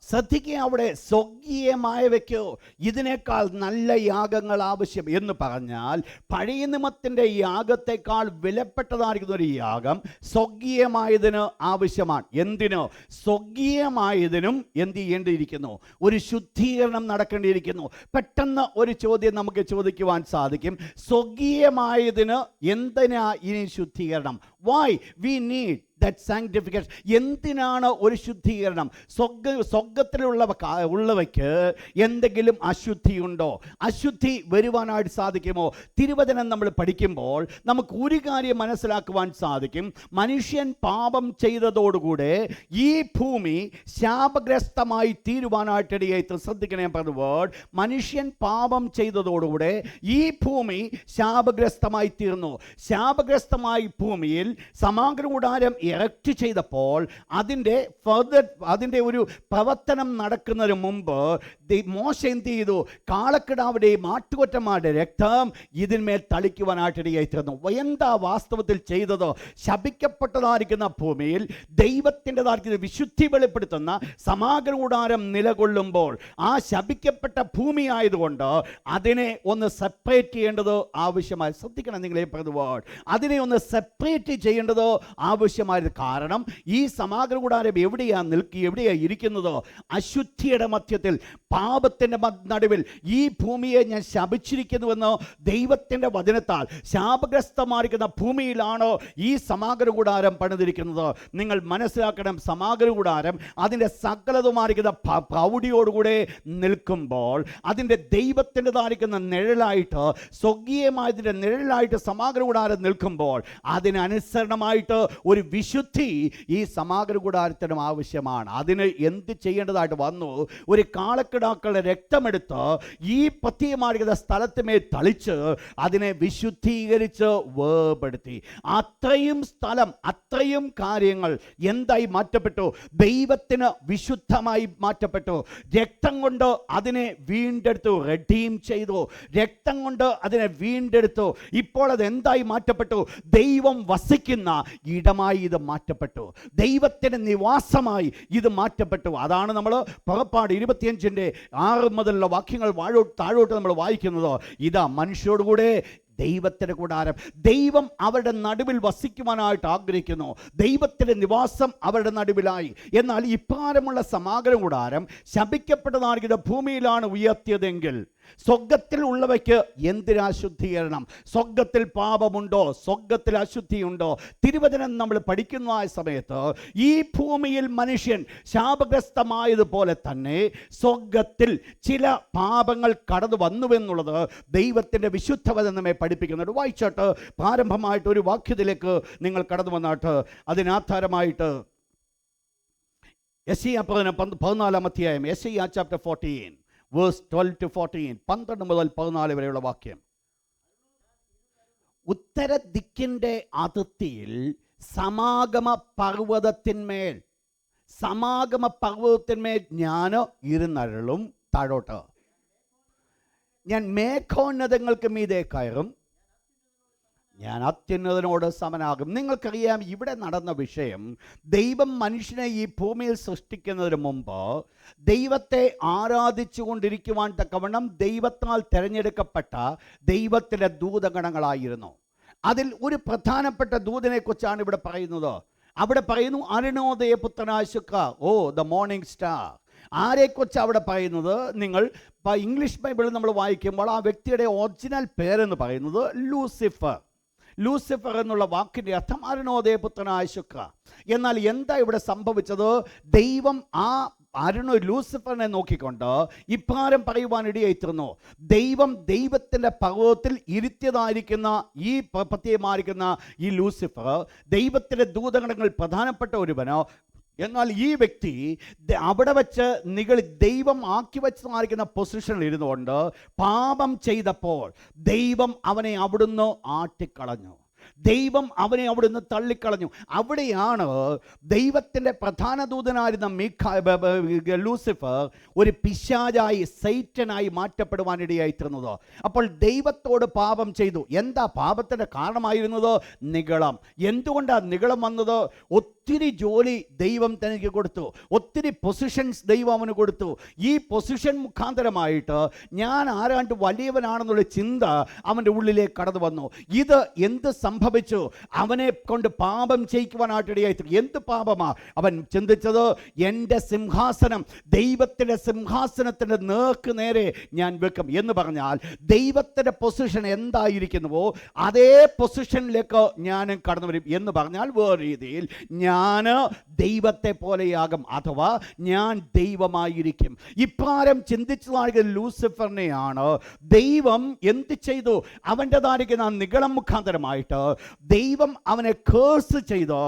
ശ്രദ്ധിക്കുക, അവിടെ സ്വർഗീയമായവയ്ക്കോ ഇതിനേക്കാൾ നല്ല യാഗങ്ങൾ ആവശ്യം എന്ന് പറഞ്ഞാൽ പഴയ നിയമത്തിൻ്റെ യാഗത്തെക്കാൾ വിലപ്പെട്ടതായിരിക്കുന്ന ഒരു യാഗം സ്വർഗീയമായതിന് ആവശ്യമാണ്. എന്തിനോ? സ്വർഗീയമായതിനും എന്ത് ചെയ്യേണ്ടിയിരിക്കുന്നു? ഒരു ശുദ്ധീകരണം നടക്കേണ്ടിയിരിക്കുന്നു. പെട്ടെന്ന് ഒരു ചോദ്യം നമുക്ക് ചോദിക്കുവാൻ സാധിക്കും, സ്വർഗീയമായതിന് എന്തിനാ ഇനി ശുദ്ധീകരണം? Why we need that sanctification? എന്തിനാണ് ഒരു ശുദ്ധീകരണം? ഉള്ളവയ്ക്ക് എന്തെങ്കിലും അശുദ്ധിയുണ്ടോ? അശുദ്ധി വരുവാനായിട്ട് സാധിക്കുമോ? തിരുവചനം നമ്മൾ പഠിക്കുമ്പോൾ നമുക്ക് ഒരു കാര്യം മനസ്സിലാക്കുവാൻ സാധിക്കും. മനുഷ്യൻ പാപം ചെയ്തതോടുകൂടെ ഈ ഭൂമി ശാപഗ്രസ്തമായി തീരുവാനായിട്ടിടയായി. ശ്രദ്ധിക്കണേ, പറഞ്ഞ വേർഡ് മനുഷ്യൻ പാപം ചെയ്തതോടുകൂടെ ഈ ഭൂമി ശാപഗ്രസ്തമായി തീർന്നു. ശാപഗ്രസ്തമായി ഭൂമിയിൽ സമാഗമന കൂടാരം എറക്റ്റ് ചെയ്തപ്പോൾ അതിൻ്റെ ഒരു പ്രവർത്തനം നടക്കുന്നതിന് മുമ്പ് മോശ എന്ത് ചെയ്തു? കാളക്കിടാവിൻ്റെയും ആട്ടുകൊറ്റന്മാരുടെ രക്തം ഇതിന്മേൽ തളിക്കുവാനായിട്ടിടയായി തീർന്നു. എന്താ വാസ്തവത്തിൽ ചെയ്തത്? ശപിക്കപ്പെട്ടതായിരിക്കുന്ന ഭൂമിയിൽ ദൈവത്തിൻ്റെതായിരിക്കുന്ന വിശുദ്ധി വെളിപ്പെടുത്തുന്ന സമാഗമന കൂടാരം നിലകൊള്ളുമ്പോൾ ആ ശപിക്കപ്പെട്ട ഭൂമി ആയതുകൊണ്ട് അതിനെ ഒന്ന് സെപ്പറേറ്റ് ചെയ്യേണ്ടത് ആവശ്യമായി. ശ്രദ്ധിക്കണം നിങ്ങളെ വേർഡ്, അതിനെ ഒന്ന് സെപ്പറേറ്റ് ചെയ്യേണ്ടത് ആവശ്യമായി. കാരണം ഈ സമാഗമന കൂടാരം എവിടെയാ ഇരിക്കുന്നത്? അശുദ്ധിയുടെ മധ്യത്തിൽ, പാപത്തിൻ്റെ നടുവിൽ ഈ ഭൂമിയെ ഞാൻ ശപിച്ചിരിക്കുന്നുവെന്ന് ദൈവത്തിൻ്റെ വചനത്താൽ ശാപഗ്രസ്തമായിരിക്കുന്ന ഭൂമിയിലാണ് ഈ സമാഗമന കൂടാരം പണിതിരിക്കുന്നത്. നിങ്ങൾ മനസ്സിലാക്കണം, സമാഗമന കൂടാരം അതിൻ്റെ സകലതുമായിരിക്കുന്ന പ്രൗഢിയോടുകൂടെ നിൽക്കുമ്പോൾ അതിൻ്റെ ദൈവത്തിൻ്റെതായിരിക്കുന്ന നിഴലായിട്ട്, സ്വർഗീയമായതിൻ്റെ നിഴലായിട്ട് സമാഗമന കൂടാരം നിൽക്കുമ്പോൾ അതിനനുസരണമായിട്ട് ഒരു വിശുദ്ധി ഈ സമാഗമന കൂടാരത്തിനും ആവശ്യമാണ്. അതിന് എന്ത് ചെയ്യേണ്ടതായിട്ട് വന്നു? ഒരു കാളക്കിടാക്കളുടെ രക്തമെടുത്ത് ഈ പത്തിയമായിരിക്കുന്ന സ്ഥലത്തുമേൽ തളിച്ച് അതിനെ വിശുദ്ധീകരിച്ച് വേർപെടുത്തി. അത്രയും സ്ഥലം, അത്രയും കാര്യങ്ങൾ എന്തായി മാറ്റപ്പെട്ടു? ദൈവത്തിന് വിശുദ്ധമായി മാറ്റപ്പെട്ടു. രക്തം കൊണ്ട് അതിനെ വീണ്ടെടുത്തു, റെഡീം ചെയ്തു. രക്തം കൊണ്ട് അതിനെ വീണ്ടെടുത്തു. ഇപ്പോൾ അത് എന്തായി മാറ്റപ്പെട്ടു? ദൈവം വസിക്കുന്ന ഇടമായി ഇത് മാറ്റപ്പെട്ടു. ദൈവത്തിൻ്റെ നിവാസമായി ഇത് മാറ്റപ്പെട്ടു. അതാണ് നമ്മൾ പുറപ്പാട് 25:6 മുതലുള്ള വാക്യങ്ങൾ താഴോട്ട് നമ്മൾ വായിക്കുന്നത്. ഇതാ മനുഷ്യരോടുകൂടെ ദൈവത്തിൻ്റെ കൂടാരം. ദൈവം അവരുടെ നടുവിൽ വസിക്കുവാനായിട്ട് ആഗ്രഹിക്കുന്നു. ദൈവത്തിൻ്റെ നിവാസം അവരുടെ നടുവിലായി. എന്നാൽ ഇപ്രകാരമുള്ള സമാഗമന കൂടാരം ശപിക്കപ്പെട്ടതായിരിക്കുന്ന ഭൂമിയിലാണ് ഉയർത്തിയതെങ്കിൽ സ്വർഗത്തിൽ ഉള്ളവയ്ക്ക് എന്തിനാ ശുദ്ധീകരണം? സ്വർഗത്തിൽ പാപമുണ്ടോ? സ്വർഗത്തിൽ അശുദ്ധിയുണ്ടോ? തിരുവചനം നമ്മൾ പഠിക്കുന്ന ആ സമയത്ത് ഈ ഭൂമിയിൽ മനുഷ്യൻ ശാപഗ്രസ്തമായതുപോലെ തന്നെ സ്വർഗത്തിൽ ചില പാപങ്ങൾ കടന്നു വന്നുവെന്നുള്ളത് ദൈവത്തിൻ്റെ വിശുദ്ധ വചനം നമ്മെ പഠിപ്പിക്കുന്നുണ്ട്. വായിച്ചോട്ട് പ്രാരംഭമായിട്ട് ഒരു വാക്യത്തിലേക്ക് നിങ്ങൾ കടന്നു വന്നാട്ട് അതിനാധാരമായിട്ട് യെശയ്യാ 14 അധ്യായം, യെശയ്യാ ചാപ്റ്റർ 14 verse 12 to 14, 12 മുതൽ 14 വരെയുള്ള വാക്യം. ഉത്തര ദിക്കിൻ്റെ അതിർത്തിയിൽ സമാഗമ പർവ്വതത്തിന്മേൽ ഞാൻ ഇരുന്നരുളും. താഴോട്ട്, ഞാൻ മേഘോന്നതങ്ങൾക്ക് മീതെ കയറും, ഞാൻ അത്യുന്നതനോട് സമനാകും. നിങ്ങൾക്കറിയാം, ഇവിടെ നടന്ന വിഷയം, ദൈവം മനുഷ്യനെ ഈ ഭൂമിയിൽ സൃഷ്ടിക്കുന്നതിന് മുമ്പ് ദൈവത്തെ ആരാധിച്ചു കൊണ്ടിരിക്കുവാൻ തക്കവണ്ണം ദൈവത്താൽ തിരഞ്ഞെടുക്കപ്പെട്ട ദൈവത്തിൻ്റെ ദൂതഗണങ്ങളായിരുന്നു. അതിൽ ഒരു പ്രധാനപ്പെട്ട ദൂതനെക്കുറിച്ചാണ് ഇവിടെ പറയുന്നത്. അവിടെ പറയുന്നു അരുണോദയപുത്രനായ ശുക്ര, ഓ ദ മോർണിംഗ് സ്റ്റാർ. ആരെക്കുറിച്ച് അവിടെ പറയുന്നത്? നിങ്ങൾ ഇംഗ്ലീഷ് ബൈബിളിൽ നമ്മൾ വായിക്കുമ്പോൾ ആ വ്യക്തിയുടെ ഒറിജിനൽ പേരെന്ന് പറയുന്നത് ലൂസിഫർ. ലൂസിഫർ എന്നുള്ള വാക്കിൻ്റെ അർത്ഥം അരുണോദയപുത്രനായ ശുക്ര. എന്നാൽ എന്താ ഇവിടെ സംഭവിച്ചത്? ദൈവം ആ ലൂസിഫറിനെ നോക്കിക്കൊണ്ട് ഇപ്രകാരം പറയുവാനിടയായിത്തീർന്നു, ദൈവം ദൈവത്തിൻ്റെ പർവ്വതത്തിൽ ഇരുത്തിയതായിരിക്കുന്ന ഈ പ്രത്യേകമായിരിക്കുന്ന ഈ ലൂസിഫർ ദൈവത്തിൻ്റെ ദൂതഗണങ്ങൾ പ്രധാനപ്പെട്ട ഒരുവനോ, എന്നാൽ ഈ വ്യക്തി അവിടെ വെച്ച് ദൈവം ആക്കി വെച്ചതായിരിക്കുന്ന പൊസിഷനിൽ ഇരുന്നുകൊണ്ട് പാപം ചെയ്തപ്പോൾ ദൈവം അവനെ അവിടുന്ന് ആട്ടിക്കളഞ്ഞു. ദൈവം അവനെ അവിടുന്ന് തള്ളിക്കളഞ്ഞു. അവിടെയാണ് ദൈവത്തിൻ്റെ പ്രധാന ദൂതനായിരുന്ന ലൂസിഫർ ഒരു പിശാചായി, സൈറ്റനായി മാറ്റപ്പെടുവാനിടയായിത്തീർന്നത്. അപ്പോൾ ദൈവത്തോട് പാപം ചെയ്തു. എന്താ പാപത്തിൻ്റെ കാരണമായിരുന്നത്? നിഗളം. എന്തുകൊണ്ടാണ് നിഗളം വന്നത്? ഒത്തിരി ജോലി ദൈവം തനിക്ക് കൊടുത്തു, ഒത്തിരി പൊസിഷൻസ് ദൈവം അവന് കൊടുത്തു. ഈ പൊസിഷൻ മുഖാന്തരമായിട്ട് ഞാൻ ആരാണ്ട് വലിയവനാണെന്നുള്ള ചിന്ത അവൻ്റെ ഉള്ളിലേക്ക് കടന്നു വന്നു. ഇത് എന്ത് സംഭവിച്ചു? അവനെ കൊണ്ട് പാപം ചെയ്യിക്കുവാനായിട്ടിടയായി. എന്ത് പാപമാ അവൻ ചിന്തിച്ചത്? എൻ്റെ സിംഹാസനം ദൈവത്തിൻ്റെ സിംഹാസനത്തിൻ്റെ നേർക്ക് നേരെ ഞാൻ വെക്കും എന്ന് പറഞ്ഞാൽ ദൈവത്തിൻ്റെ പൊസിഷൻ എന്തായിരിക്കുന്നുവോ അതേ പൊസിഷനിലേക്ക് ഞാനും കടന്നു വരും എന്ന് പറഞ്ഞാൽ വേറെ രീതിയിൽ ഞാൻ ദൈവത്തെ പോലെയാകും, അഥവാ ഞാൻ ദൈവമായിരിക്കും. ഇപ്രകാരം ചിന്തിച്ചതായ ലൂസിഫറിനെയാണ് ദൈവം എന്ത് ചെയ്തു? അവൻ്റെതായിരിക്കുന്ന നിഗളം മുഖാന്തരമായിട്ട് ദൈവം അവനെ കേഴ്സ് ചെയ്തു.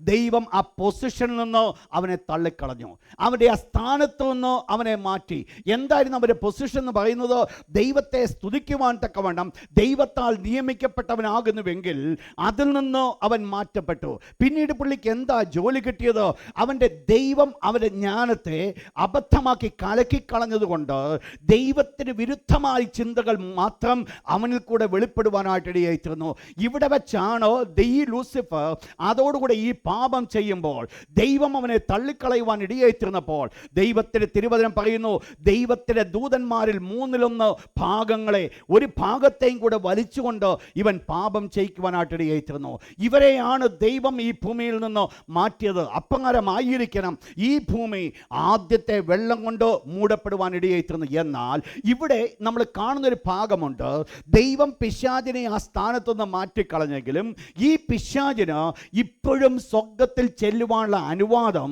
ദൈവം ആ പൊസിഷനിൽ നിന്ന് അവനെ തള്ളിക്കളഞ്ഞു, അവൻ്റെ ആ സ്ഥാനത്ത് നിന്ന് അവനെ മാറ്റി. എന്തായിരുന്നു അവൻ്റെ പൊസിഷൻ എന്ന് പറയുന്നത്? ദൈവത്തെ സ്തുതിക്കുവാൻ തക്കവണ്ണം ദൈവത്താൽ നിയമിക്കപ്പെട്ടവനാകുന്നുവെങ്കിൽ അതിൽ നിന്ന് അവൻ മാറ്റപ്പെട്ടു. പിന്നീട് പുള്ളിക്ക് എന്താ ജോലി കിട്ടിയത്? അവൻ്റെ ദൈവം അവൻ്റെ ജ്ഞാനത്തെ അബദ്ധമാക്കി കലക്കിക്കളഞ്ഞതുകൊണ്ട് ദൈവത്തിന് വിരുദ്ധമായ ചിന്തകൾ മാത്രം അവനിൽ കൂടെ വെളിപ്പെടുവാനായിട്ടിടയായിത്തീർന്നു. ഇവിടെ വെച്ചാണ് ഈ ലൂസിഫർ അതോടുകൂടെ ഈ പാപം ചെയ്യുമ്പോൾ ദൈവം അവനെ തള്ളിക്കളയുവാൻ ഇടയായിത്തീർന്നപ്പോൾ ദൈവത്തിൻ്റെ തിരുവചനം പറയുന്നു, ദൈവത്തിൻ്റെ ദൂതന്മാരിൽ 1/3 ഭാഗങ്ങളെ ഒരു ഭാഗത്തെയും കൂടെ വലിച്ചുകൊണ്ട് ഇവൻ പാപം ചെയ്യിക്കുവാനായിട്ടിടയായിത്തീർന്നു. ഇവരെയാണ് ദൈവം ഈ ഭൂമിയിൽ നിന്ന് മാറ്റിയത്. അപ്രകാരമായിരിക്കണം ഈ ഭൂമി ആദ്യത്തെ വെള്ളം കൊണ്ട് മൂടപ്പെടുവാനിടയായിത്തീർന്നു. എന്നാൽ ഇവിടെ നമ്മൾ കാണുന്നൊരു ഭാഗമുണ്ട്, ദൈവം പിശാചിനെ ആ സ്ഥാനത്തുനിന്ന് മാറ്റിക്കളഞ്ഞെങ്കിലും ഈ പിശാചിന് ഇപ്പോഴും സ്വർഗ്ഗത്തിൽ ചെല്ലുവാനുള്ള അനുവാദം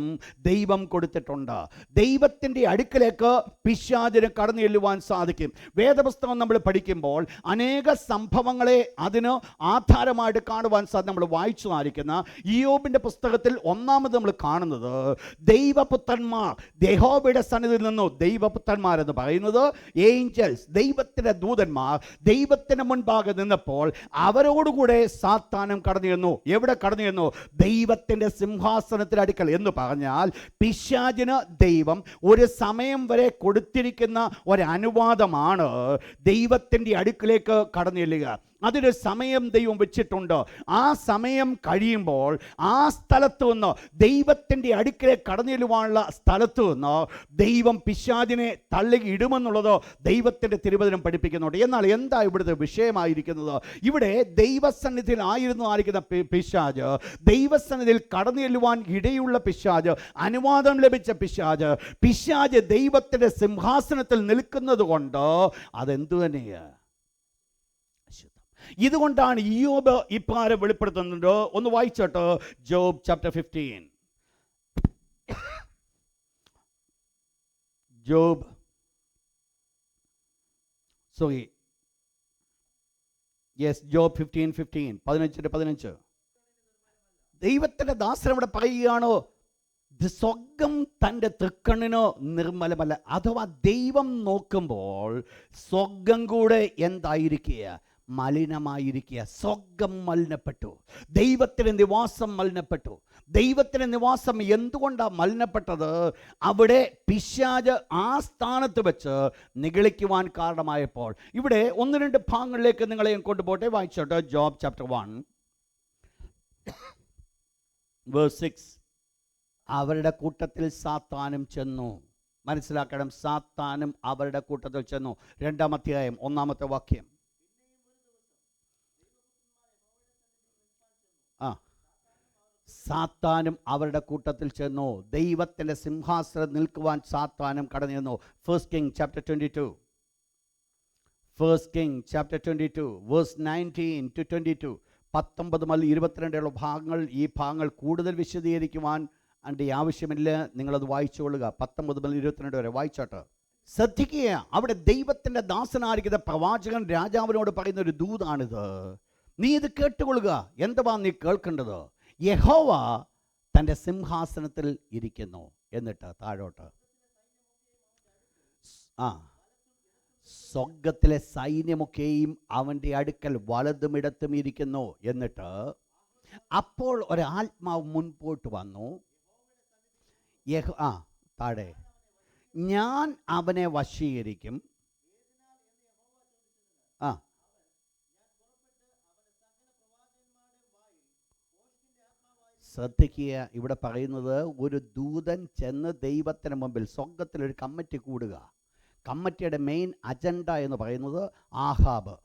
ദൈവം കൊടുത്തിട്ടുണ്ട്. ദൈവത്തിൻ്റെ അടുക്കലേക്ക് പിശാചിന് കടന്നു ചെല്ലുവാൻ സാധിക്കും. വേദപുസ്തകം നമ്മൾ പഠിക്കുമ്പോൾ അനേക സംഭവങ്ങളെ അതിന് ആധാരമായിട്ട് കാണുവാൻ സാധിക്കും. നമ്മൾ വായിച്ചു സാധിക്കുന്ന ഇയ്യോബിൻ്റെ പുസ്തകത്തിൽ ഒന്നാമത് നമ്മൾ കാണുന്നത് ദൈവപുത്രന്മാർ, യഹോവയുടെ സന്നിധിയിൽ നിന്നു ദൈവപുത്രന്മാർ എന്ന് പറയുന്നത് ഏഞ്ചൽസ്, ദൈവത്തിൻ്റെ ദൂതന്മാർ ദൈവത്തിന് മുൻപാകെ നിന്നപ്പോൾ അവരോടുകൂടെ സാത്താനും കടന്നു ചെന്നു. എവിടെ കടന്നു ചെന്നു? ദൈവത്തിൻ്റെ സിംഹാസനത്തിന് അടുക്കൽ. എന്ന് പറഞ്ഞാൽ പിശാചിന് ദൈവം ഒരു സമയം വരെ കൊടുത്തിരിക്കുന്ന ഒരു അനുവാദമാണ് ദൈവത്തിൻ്റെ അടുക്കിലേക്ക് കടന്നു ചെല്ലുക. അതിന് സമയം ദൈവം വെച്ചിട്ടുണ്ട്. ആ സമയം കഴിയുമ്പോൾ ആ സ്ഥലത്ത് നിന്ന് ദൈവത്തിൻ്റെ അടുക്കിലേക്ക് കടന്നു ചെല്ലുവാനുള്ള സ്ഥലത്ത് നിന്ന് ദൈവം പിശാചിനെ തള്ളി ഇടുമെന്നുള്ളത് ദൈവത്തിൻ്റെ തിരുവചനം പഠിപ്പിക്കുന്നുണ്ട്. എന്നാൽ എന്താ ഇവിടുത്തെ വിഷയമായിരിക്കുന്നത്? ഇവിടെ ദൈവസന്നിധിയിൽ ആയിരിക്കുന്ന പിശാച്, ദൈവസന്നിധിയിൽ കടന്നു ചെല്ലുവാൻ ഇടയുള്ള പിശാച്, അനുവാദം ലഭിച്ച പിശാച് ദൈവത്തിൻ്റെ സിംഹാസനത്തിൽ നിൽക്കുന്നത് കൊണ്ട് അതെന്തു തന്നെയാണ്. ഇതുകൊണ്ടാണ് ഇയ്യോബ് ഇപ്രകാരം വെളിപ്പെടുത്തുന്നുണ്ട്. ഒന്ന് വായിച്ചോട്ടോ, ജോബ് ചാപ്റ്റർ 15. ജോബ് 15:15. ദൈവത്തിൻ്റെ ദാസൻ ഇവിടെ പറയുകയാണോ, സ്വർഗം തൻ്റെ തൃക്കണ്ണിനോ നിർമ്മലമല്ല. അഥവാ ദൈവം നോക്കുമ്പോൾ സ്വർഗം കൂടെ എന്തായിരിക്കുക? മലിനമായിരിക്കുക. സ്വർഗം മലിനപ്പെട്ടു, ദൈവത്തിൻ്റെ നിവാസം മലിനപ്പെട്ടു. ദൈവത്തിൻ്റെ നിവാസം എന്തുകൊണ്ടാണ് മലിനപ്പെട്ടത്? അവിടെ പിശാച് ആ സ്ഥാനത്ത് വെച്ച് നിഗളിക്കുവാൻ കാരണമായപ്പോൾ. ഇവിടെ 1-2 ഭാഗങ്ങളിലേക്ക് നിങ്ങളെ കൊണ്ടുപോട്ടെ. വായിച്ചോട്ടെ, ജോബ് ചാപ്റ്റർ 1:6. അവരുടെ കൂട്ടത്തിൽ സാത്താനും ചെന്നു. മനസ്സിലാക്കണം, സാത്താനും അവരുടെ കൂട്ടത്തിൽ ചെന്നു. 2-ാം അധ്യായം 1-ാമത്തെ വാക്യം. സാത്താനും അവരുടെ കൂട്ടത്തിൽ ചെന്നു. ദൈവത്തിൻ്റെ സിംഹാസനം നിൽക്കുവാൻ സാത്താനും കടന്നു ചെന്നു. First king chapter 22, first king chapter 22 verse 19 to 22, 19 മുതൽ 22 ഭാഗങ്ങൾ. ഈ ഭാഗങ്ങൾ കൂടുതൽ വിശദീകരിക്കുവാൻ അതിൻ്റെ ആവശ്യമില്ല, നിങ്ങളത് വായിച്ചുകൊള്ളുക. 19 മുതൽ 22 വരെ വായിച്ചോട്ടെ. ശ്രദ്ധിക്കുക, അവിടെ ദൈവത്തിൻ്റെ ദാസനായിരിക്കുന്ന പ്രവാചകൻ രാജാവിനോട് പറയുന്ന ഒരു ദൂതാണിത്. നീ ഇത് കേട്ടുകൊള്ളുക. എന്തുവാ നീ കേൾക്കേണ്ടത്? യഹോവ തൻ്റെ സിംഹാസനത്തിൽ ഇരിക്കുന്നു. എന്നിട്ട് താഴോട്ട്, സ്വർഗത്തിലെ സൈന്യമൊക്കെയും അവൻ്റെ അടുക്കൽ വലതും ഇടത്തും ഇരിക്കുന്നു. എന്നിട്ട് അപ്പോൾ ഒരാത്മാവ് മുൻപോട്ട് വന്നു. താഴെ, ഞാൻ അവനെ വശീകരിക്കും. ശ്രദ്ധിക്കുക, ഇവിടെ പറയുന്നത് ഒരു ദൂതൻ ചെന്ന് ദൈവത്തിന് മുമ്പിൽ സ്വർഗത്തിലൊരു കമ്മിറ്റി കൂടുക. കമ്മിറ്റിയുടെ മെയിൻ അജണ്ട എന്ന് പറയുന്നത് ആഹാബ്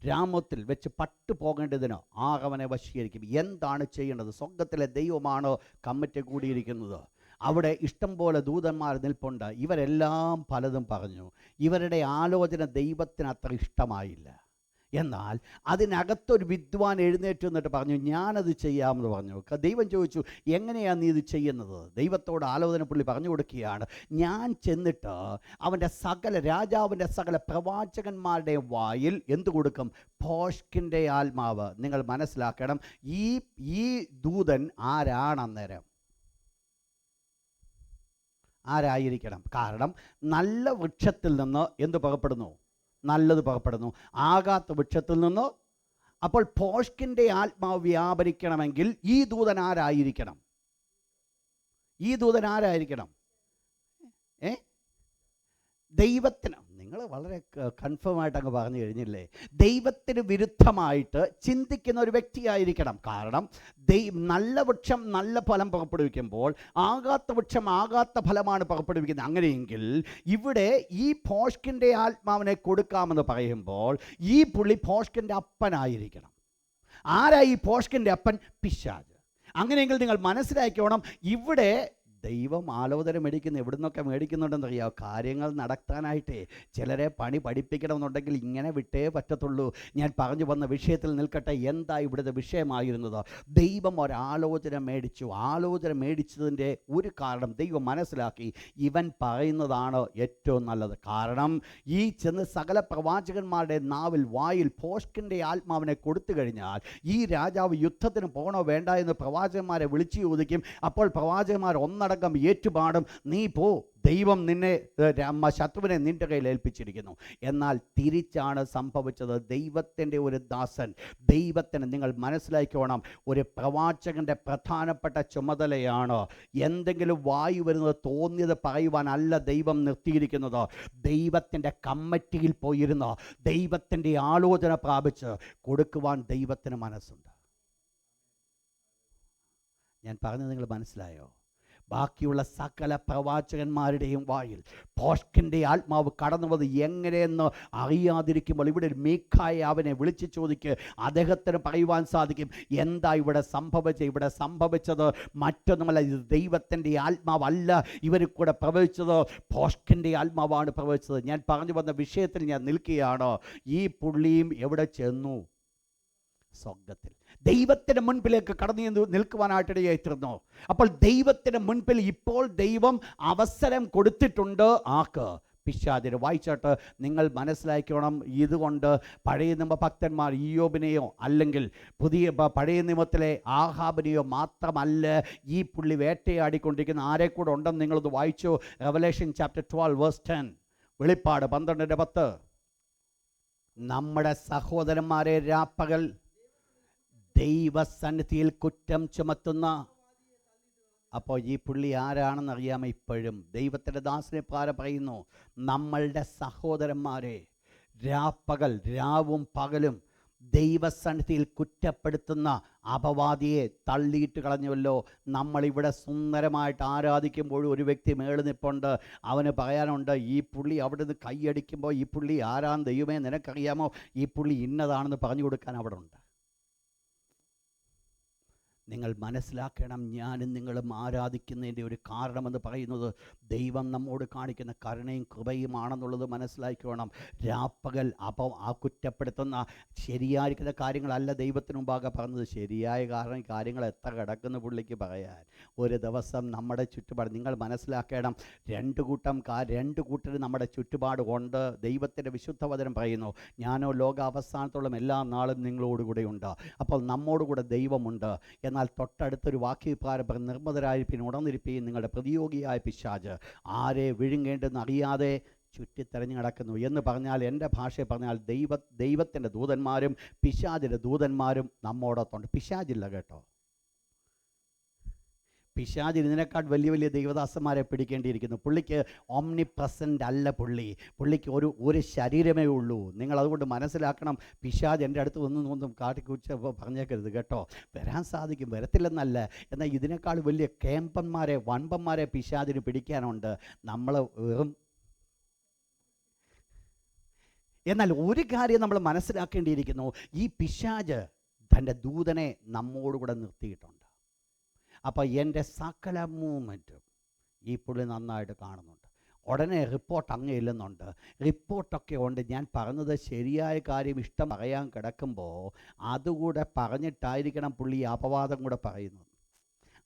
രാമത്തിൽ വെച്ച് പട്ടു പോകേണ്ടതിന് ആഹവനെ വശീകരിക്കും. എന്താണ് ചെയ്യേണ്ടത്? സ്വർഗത്തിലെ ദൈവമാണ് കമ്മിറ്റി കൂടിയിരിക്കുന്നത്. അവിടെ ഇഷ്ടംപോലെ ദൂതന്മാർ നിൽപ്പുണ്ട്. ഇവരെല്ലാം പലതും പറഞ്ഞു. ഇവരുടെ ആലോചന ദൈവത്തിന് അത്ര ഇഷ്ടമായില്ല. എന്നാൽ അതിനകത്തൊരു വിദ്വാൻ എഴുന്നേറ്റ് എന്നിട്ട് പറഞ്ഞു, ഞാനത് ചെയ്യാമെന്ന് പറഞ്ഞു. ദൈവം ചോദിച്ചു, എങ്ങനെയാണ് നീ ഇത് ചെയ്യുന്നത്? ദൈവത്തോട് ആലോചന പുള്ളി പറഞ്ഞു കൊടുക്കുകയാണ്, ഞാൻ ചെന്നിട്ട് അവൻ്റെ രാജാവിൻ്റെ സകല പ്രവാചകന്മാരുടെ വായിൽ എന്ത് കൊടുക്കും? ഭോഷ്കിൻ്റെ ആത്മാവ്. നിങ്ങൾ മനസ്സിലാക്കണം, ഈ ദൂതൻ ആരാണന്നേരം ആരായിരിക്കണം? കാരണം നല്ല വൃക്ഷത്തിൽ നിന്ന് എന്ത് പുറപ്പെടുന്നു? നല്ലത് പുറപ്പെടുന്നു. ആകാത്ത വൃക്ഷത്തിൽ നിന്ന്. അപ്പോൾ ഭോഷ്കിൻ്റെ ആത്മാവ് വ്യാപരിക്കണമെങ്കിൽ ഈ ദൂതൻ ആരായിരിക്കണം? ഈ ദൂതൻ ആരായിരിക്കണം? ദൈവത്തിന്, നിങ്ങൾ വളരെ കൺഫേം ആയിട്ട് അങ്ങ് പറഞ്ഞു കഴിഞ്ഞില്ലേ, ദൈവത്തിന് വിരുദ്ധമായിട്ട് ചിന്തിക്കുന്ന ഒരു വ്യക്തിയായിരിക്കണം. കാരണം നല്ല വൃക്ഷം നല്ല ഫലം പുറപ്പെടുവിക്കുമ്പോൾ ആകാത്ത വൃക്ഷം ആകാത്ത ഫലമാണ് പുറപ്പെടുവിക്കുന്നത്. അങ്ങനെയെങ്കിൽ ഇവിടെ ഈ ഭോഷ്കിൻ്റെ ആത്മാവിനെ കൊടുക്കാമെന്ന് പറയുമ്പോൾ ഈ പുള്ളി ഭോഷ്കിൻ്റെ അപ്പനായിരിക്കണം. ആരാ ഈ ഭോഷ്കിൻ്റെ അപ്പൻ? പിശാച്. അങ്ങനെയെങ്കിൽ നിങ്ങൾ മനസ്സിലാക്കണം, ഇവിടെ ദൈവം ആലോചന മേടിക്കുന്ന എവിടെ നിന്നൊക്കെ മേടിക്കുന്നുണ്ടെന്നറിയാം. കാര്യങ്ങൾ നടത്താനായിട്ടേ. ചിലരെ പണി പഠിപ്പിക്കണമെന്നുണ്ടെങ്കിൽ ഇങ്ങനെ വിട്ടേ പറ്റത്തുള്ളൂ. ഞാൻ പറഞ്ഞു വന്ന വിഷയത്തിൽ നിൽക്കട്ടെ. എന്താ ഇവിടുത്തെ വിഷയമായിരുന്നത്? ദൈവം ഒരാലോചന മേടിച്ചു. ആലോചന മേടിച്ചതിൻ്റെ ഒരു കാരണം ദൈവം മനസ്സിലാക്കി, ഇവൻ പറയുന്നതാണ് ഏറ്റവും നല്ലത്. കാരണം ഈ ചെന്ന് സകല പ്രവാചകന്മാരുടെ വായിൽ ഭോഷ്കിൻ്റെ ആത്മാവിനെ കൊടുത്തു കഴിഞ്ഞാൽ ഈ രാജാവ് യുദ്ധത്തിന് പോകണോ വേണ്ട എന്ന് പ്രവാചകന്മാരെ വിളിച്ചു ചോദിക്കും. അപ്പോൾ പ്രവാചകന്മാർ ഒന്നടങ്കം ഏറ്റുപാടും, നീ പോ, ദൈവം ശത്രുവിനെ നിന്റെ കയ്യിൽ ഏൽപ്പിച്ചിരിക്കുന്നു. എന്നാൽ തിരിച്ചാണ് സംഭവിച്ചത്. ദൈവത്തിൻ്റെ ഒരു ദാസൻ, ദൈവത്തിന്, നിങ്ങൾ മനസ്സിലാക്കണം, ഒരു പ്രവാചകൻ്റെ പ്രധാനപ്പെട്ട ചുമതലയാണ് എന്തെങ്കിലും വായു വരുന്നത് തോന്നിയത് പറയുവാനല്ല ദൈവം നിർത്തിയിരിക്കുന്നത്. ദൈവത്തിൻ്റെ കമ്മിറ്റിയിൽ പോയിരുന്ന ദൈവത്തിൻ്റെ ആലോചന പ്രാപിച്ച് കൊടുക്കുവാൻ ദൈവത്തിന് മനസ്സുണ്ട്. ഞാൻ പറഞ്ഞത് നിങ്ങൾ മനസ്സിലായോ? ബാക്കിയുള്ള സകല പ്രവാചകന്മാരുടെയും വായിൽ ഭോഷ്കിൻ്റെ ആത്മാവ് കടന്നു വന്നത് എങ്ങനെയെന്ന് അറിയാതിരിക്കുമ്പോൾ ഇവിടെ ഒരു മീഖായാവിനെ വിളിച്ചു ചോദിക്കുക. അദ്ദേഹത്തിന് പറയുവാൻ സാധിക്കും, എന്താ ഇവിടെ സംഭവിച്ചത്? ഇവിടെ സംഭവിച്ചത് മറ്റൊന്നുമല്ല, ഇത് ദൈവത്തിൻ്റെ ആത്മാവല്ല ഇവർ കൂടെ പ്രവചിച്ചത്, ഭോഷ്കിൻ്റെ ആത്മാവാണ് പ്രവചിച്ചത്. ഞാൻ പറഞ്ഞു വന്ന വിഷയത്തിൽ ഞാൻ നിൽക്കുകയാണ്. ഈ പുള്ളിയും എവിടെ ചെന്നു? സ്വർഗത്തിൽ. ദൈവത്തിന് മുൻപിലേക്ക് കടന്നു നിൽക്കുവാനായിട്ടിടയായിത്തീർന്നു. അപ്പോൾ ദൈവത്തിന് മുൻപിൽ ഇപ്പോൾ ദൈവം അവസരം കൊടുത്തിട്ടുണ്ട്. ആക്ക് പിശാചിന്. വായിച്ചിട്ട് നിങ്ങൾ മനസ്സിലാക്കണം, ഇതുകൊണ്ട് പഴയ നിയമ ഭക്തന്മാർ ഇയ്യോബിനെയോ അല്ലെങ്കിൽ പഴയ നിയമത്തിലെ ആഹാബിനെയോ മാത്രമല്ല ഈ പുള്ളി വേട്ടയാടിക്കൊണ്ടിരിക്കുന്ന ആരെ കൂടെ ഉണ്ടെന്ന് നിങ്ങളത് വായിച്ചു. റെവലേഷൻ ചാപ്റ്റർ 12 വേഴ്സ് 10, വെളിപ്പാട് 12:10. നമ്മുടെ സഹോദരന്മാരെ രാപ്പകൽ ദൈവസന്നിധിയിൽ കുറ്റം ചുമത്തുന്ന. അപ്പോൾ ഈ പുള്ളി ആരാണെന്ന് അറിയാമോ? ഇപ്പോഴും ദൈവത്തിൻ്റെ ദാസനെ പറയുന്നു, നമ്മളുടെ സഹോദരന്മാരെ രാപ്പകൽ, രാവും പകലും ദൈവസന്നിധിയിൽ കുറ്റപ്പെടുത്തുന്ന അപവാദിയെ തള്ളിയിട്ട് കളഞ്ഞുവല്ലോ. നമ്മളിവിടെ സുന്ദരമായിട്ട് ആരാധിക്കുമ്പോഴും ഒരു വ്യക്തി മേളിൽ നിൽപ്പുണ്ട്. അവന് പറയാനുണ്ട്, ഈ പുള്ളി അവിടെ നിന്ന് കൈയടിക്കുമ്പോൾ ഈ പുള്ളി ആരാന്ന് ദൈവമേ നിനക്കറിയാമോ? ഈ പുള്ളി ഇന്നതാണെന്ന് പറഞ്ഞു കൊടുക്കാൻ അവിടെ ഉണ്ട്. നിങ്ങൾ മനസ്സിലാക്കണം, ഞാനും നിങ്ങളും ആരാധിക്കുന്നതിൻ്റെ ഒരു കാരണമെന്ന് പറയുന്നത് ദൈവം നമ്മോട് കാണിക്കുന്ന കരുണയും കൃപയുമാണെന്നുള്ളത് മനസ്സിലാക്കണം. രാപ്പകൽ അപ്പോൾ ആ കുറ്റപ്പെടുത്തുന്ന ശരിയായിരിക്കുന്ന കാര്യങ്ങളല്ല ദൈവത്തിന് മുമ്പാകെ പറഞ്ഞത്. ശരിയായ കാര്യങ്ങൾ എത്ര കിടക്കുന്ന പുള്ളിക്ക് പറയാൻ. ഒരു ദിവസം നമ്മുടെ ചുറ്റുപാട് നിങ്ങൾ മനസ്സിലാക്കണം, രണ്ട് കൂട്ടർ നമ്മുടെ ചുറ്റുപാട് കൊണ്ട്. ദൈവത്തിൻ്റെ വിശുദ്ധ വചനം പറയുന്നു, ഞാനോ ലോകാവസാനത്തോളം എല്ലാ നാളും നിങ്ങളോടുകൂടെയുണ്ട്. അപ്പോൾ നമ്മോടുകൂടെ ദൈവമുണ്ട്. എന്നാൽ തൊട്ടടുത്തൊരു വാക്യപ്രകാരം നിർമ്മതരായിരിപ്പിൻ, ഉണർന്നിരിപ്പിൻ, നിങ്ങളുടെ പ്രതിയോഗിയായ പിശാച് ആരെ വിഴുങ്ങേണ്ടെന്ന് അറിയാതെ ചുറ്റിത്തെരഞ്ഞു നടക്കുന്നു എന്ന് പറഞ്ഞാൽ, എൻ്റെ ഭാഷയിൽ പറഞ്ഞാൽ ദൈവത്തിൻ്റെ ദൂതന്മാരും പിശാചിൻ്റെ ദൂതന്മാരും നമ്മോടൊത്തുണ്ട്. പിശാചില്ല കേട്ടോ. പിശാചിന് ഇതിനേക്കാൾ വലിയ ദൈവദാസന്മാരെ പിടിക്കേണ്ടിയിരിക്കുന്നു. പുള്ളിക്ക് ഓംനി പ്രസൻ്റ് അല്ല. പുള്ളിക്ക് ഒരു ശരീരമേ ഉള്ളൂ. നിങ്ങൾ അതുകൊണ്ട് മനസ്സിലാക്കണം, പിശാച് എൻ്റെ അടുത്ത് ഒന്നും കാട്ടിക്കുറിച്ച് പറഞ്ഞേക്കരുത് കേട്ടോ. വരാൻ സാധിക്കും, വരത്തില്ലെന്നല്ല. എന്നാൽ ഇതിനേക്കാൾ വലിയ വൻപന്മാരെ പിശാചിന് പിടിക്കാനുണ്ട്. നമ്മൾ എന്നാൽ ഒരു കാര്യം നമ്മൾ മനസ്സിലാക്കേണ്ടിയിരിക്കുന്നു, ഈ പിശാച് തൻ്റെ ദൂതനെ നമ്മോടുകൂടെ നിർത്തിയിട്ടുണ്ട്. അപ്പോൾ എൻ്റെ സകല മൂവ്മെൻറ്റും ഈ പുള്ളി നന്നായിട്ട് കാണുന്നുണ്ട്. ഉടനെ റിപ്പോർട്ട് അങ്ങ് ഇല്ലെന്നുണ്ട്. റിപ്പോർട്ടൊക്കെ ഉണ്ട്. ഞാൻ പറഞ്ഞത് ശരിയായ കാര്യം ഇഷ്ടം പറയാൻ കിടക്കുമ്പോൾ അതുകൂടെ പറഞ്ഞിട്ടായിരിക്കണം പുള്ളി അപവാദം കൂടെ പറയുന്നത്.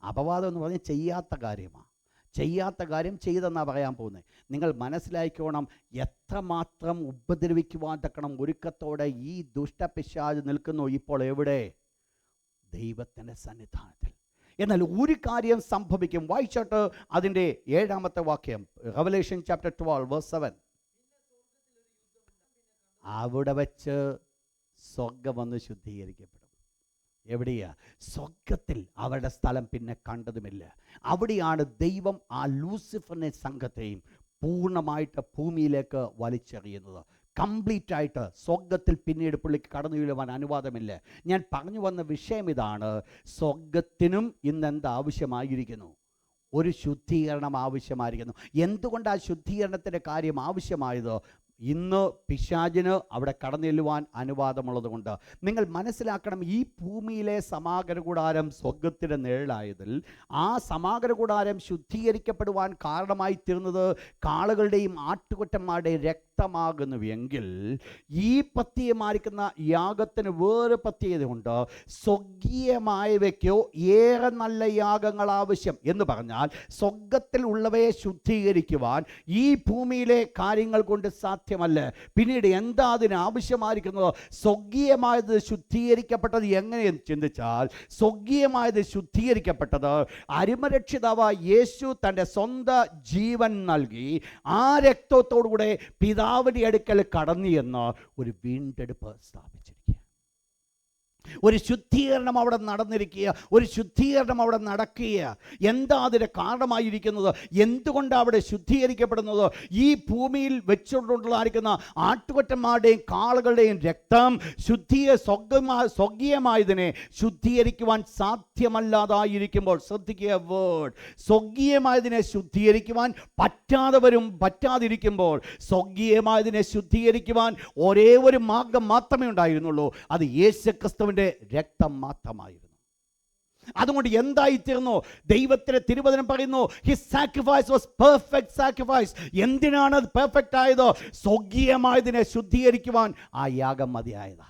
അപവാദം എന്ന് പറഞ്ഞാൽ ചെയ്യാത്ത കാര്യമാണ്. ചെയ്യാത്ത കാര്യം ചെയ്തെന്നാണ് പറയാൻ പോകുന്നത്. നിങ്ങൾ മനസ്സിലാക്കിക്കോണം, എത്രമാത്രം ഉപദ്രവിക്കുവാൻ തക്കണം ഒരുക്കത്തോടെ ഈ ദുഷ്ടപിശാച് നിൽക്കുന്നു ഇപ്പോൾ എവിടെ? ദൈവത്തിൻ്റെ സന്നിധാനത്തിൽ. എന്നാൽ ഒരു കാര്യം സംഭവിക്കും. വായിച്ചോട്ട് അതിൻ്റെ 7-ാമത്തെ വാക്യം, റെവലേഷൻ ചാപ്റ്റർ 12 വേഴ്സ് 7. അവിടെ വെച്ച് സ്വർഗ്ഗം വന്ന് ശുദ്ധീകരിക്കപ്പെടും. എവിടെയാ? സ്വർഗ്ഗത്തിൽ. അവരുടെ സ്ഥലം പിന്നെ കണ്ടതുമില്ല. അവിടെയാണ് ദൈവം ആ ലൂസിഫറിനെ സംഘത്തെയും പൂർണ്ണമായിട്ട് ഭൂമിയിലേക്ക് വലിച്ചെറിയുന്നത്. കംപ്ലീറ്റ് ആയിട്ട് സ്വർഗ്ഗത്തിൽ പിന്നീട് പുള്ളിക്ക് കടന്നു വീഴുവാൻ അനുവാദമില്ല. ഞാൻ പറഞ്ഞു വന്ന വിഷയം ഇതാണ്, സ്വർഗ്ഗത്തിനും ഇന്നെന്ത് ആവശ്യമായിരിക്കുന്നു? ഒരു ശുദ്ധീകരണം ആവശ്യമായിരിക്കുന്നു. എന്തുകൊണ്ടാണ് ശുദ്ധീകരണത്തിൻ്റെ കാര്യം ആവശ്യമായത്? ഇന്ന് പിശാചിന് അവിടെ കടന്നു ചെല്ലുവാൻ അനുവാദമുള്ളത് കൊണ്ട്. നിങ്ങൾ മനസ്സിലാക്കണം, ഈ ഭൂമിയിലെ സമാഗമന കൂടാരം സ്വർഗ്ഗത്തിൻ്റെ നിഴലായതിൽ ആ സമാഗമന കൂടാരം ശുദ്ധീകരിക്കപ്പെടുവാൻ കാരണമായി തീർന്നത് കാളുകളുടെയും ആട്ടുകൊറ്റന്മാരുടെയും രക്തമാകുന്നുവെങ്കിൽ ഈ പത്യമായിരിക്കുന്ന യാഗത്തിന് വേറെ പ്രത്യേകതയുണ്ട്. സ്വർഗീയമായവയ്ക്കോ ഏറെ നല്ല യാഗങ്ങൾ ആവശ്യം എന്ന് പറഞ്ഞാൽ, സ്വർഗ്ഗത്തിൽ ഉള്ളവയെ ശുദ്ധീകരിക്കുവാൻ ഈ ഭൂമിയിലെ കാര്യങ്ങൾ കൊണ്ട് സാധ്യമല്ല. പിന്നീട് എന്താ അതിന് ആവശ്യമായിരിക്കുന്നത്? സ്വർഗീയമായത് ശുദ്ധീകരിക്കപ്പെട്ടത് എങ്ങനെയെന്ന് ചിന്തിച്ചാൽ, സ്വർഗീയമായത് ശുദ്ധീകരിക്കപ്പെട്ടത് അരിമരക്ഷിതാവായ യേശു തൻ്റെ സ്വന്തം ജീവൻ നൽകി ആ രക്തത്തോടുകൂടെ പിതാവിൻ്റെ അടുക്കൽ കടന്നു എന്ന് ഒരു വീണ്ടെടുപ്പ് സ്ഥാപിച്ചിരിക്കുക. ഒരു ശുദ്ധീകരണം അവിടെ നടന്നിരിക്കുക, ഒരു ശുദ്ധീകരണം അവിടെ നടക്കുക. എന്താ അതിന് കാരണമായിരിക്കുന്നത്? എന്തുകൊണ്ടാണ് അവിടെ ശുദ്ധീകരിക്കപ്പെടുന്നത്? ഈ ഭൂമിയിൽ വെച്ചുകൊണ്ടുള്ളായിരിക്കുന്ന ആട്ടുകൊറ്റന്മാരുടെയും കാളുകളുടെയും രക്തം സ്വർഗീയമായതിനെ ശുദ്ധീകരിക്കുവാൻ സാധ്യമല്ലാതായിരിക്കുമ്പോൾ, ശ്രദ്ധിക്കുക വേർഡ്, സ്വർഗീയമായതിനെ ശുദ്ധീകരിക്കുവാൻ പറ്റാതിരിക്കുമ്പോൾ, സ്വർഗീയമായതിനെ ശുദ്ധീകരിക്കുവാൻ ഒരേ ഒരു മാർഗം മാത്രമേ ഉണ്ടായിരുന്നുള്ളൂ. അത് യേശുക്രിസ്തുവിൻ്റെ രക്തം മാത്രമായിരുന്നു. അതുകൊണ്ട് എന്തായിത്തീർന്നു? ദൈവത്തിന്റെ തിരുവചനം പറയുന്നു, his sacrifice was perfect sacrifice. എന്തിനാണ് അത് പെർഫെക്റ്റ് ആയത്? സ്വർഗീയമായതിനെ ശുദ്ധീകരിക്കുവാൻ ആ യാഗം മതിയായതാ.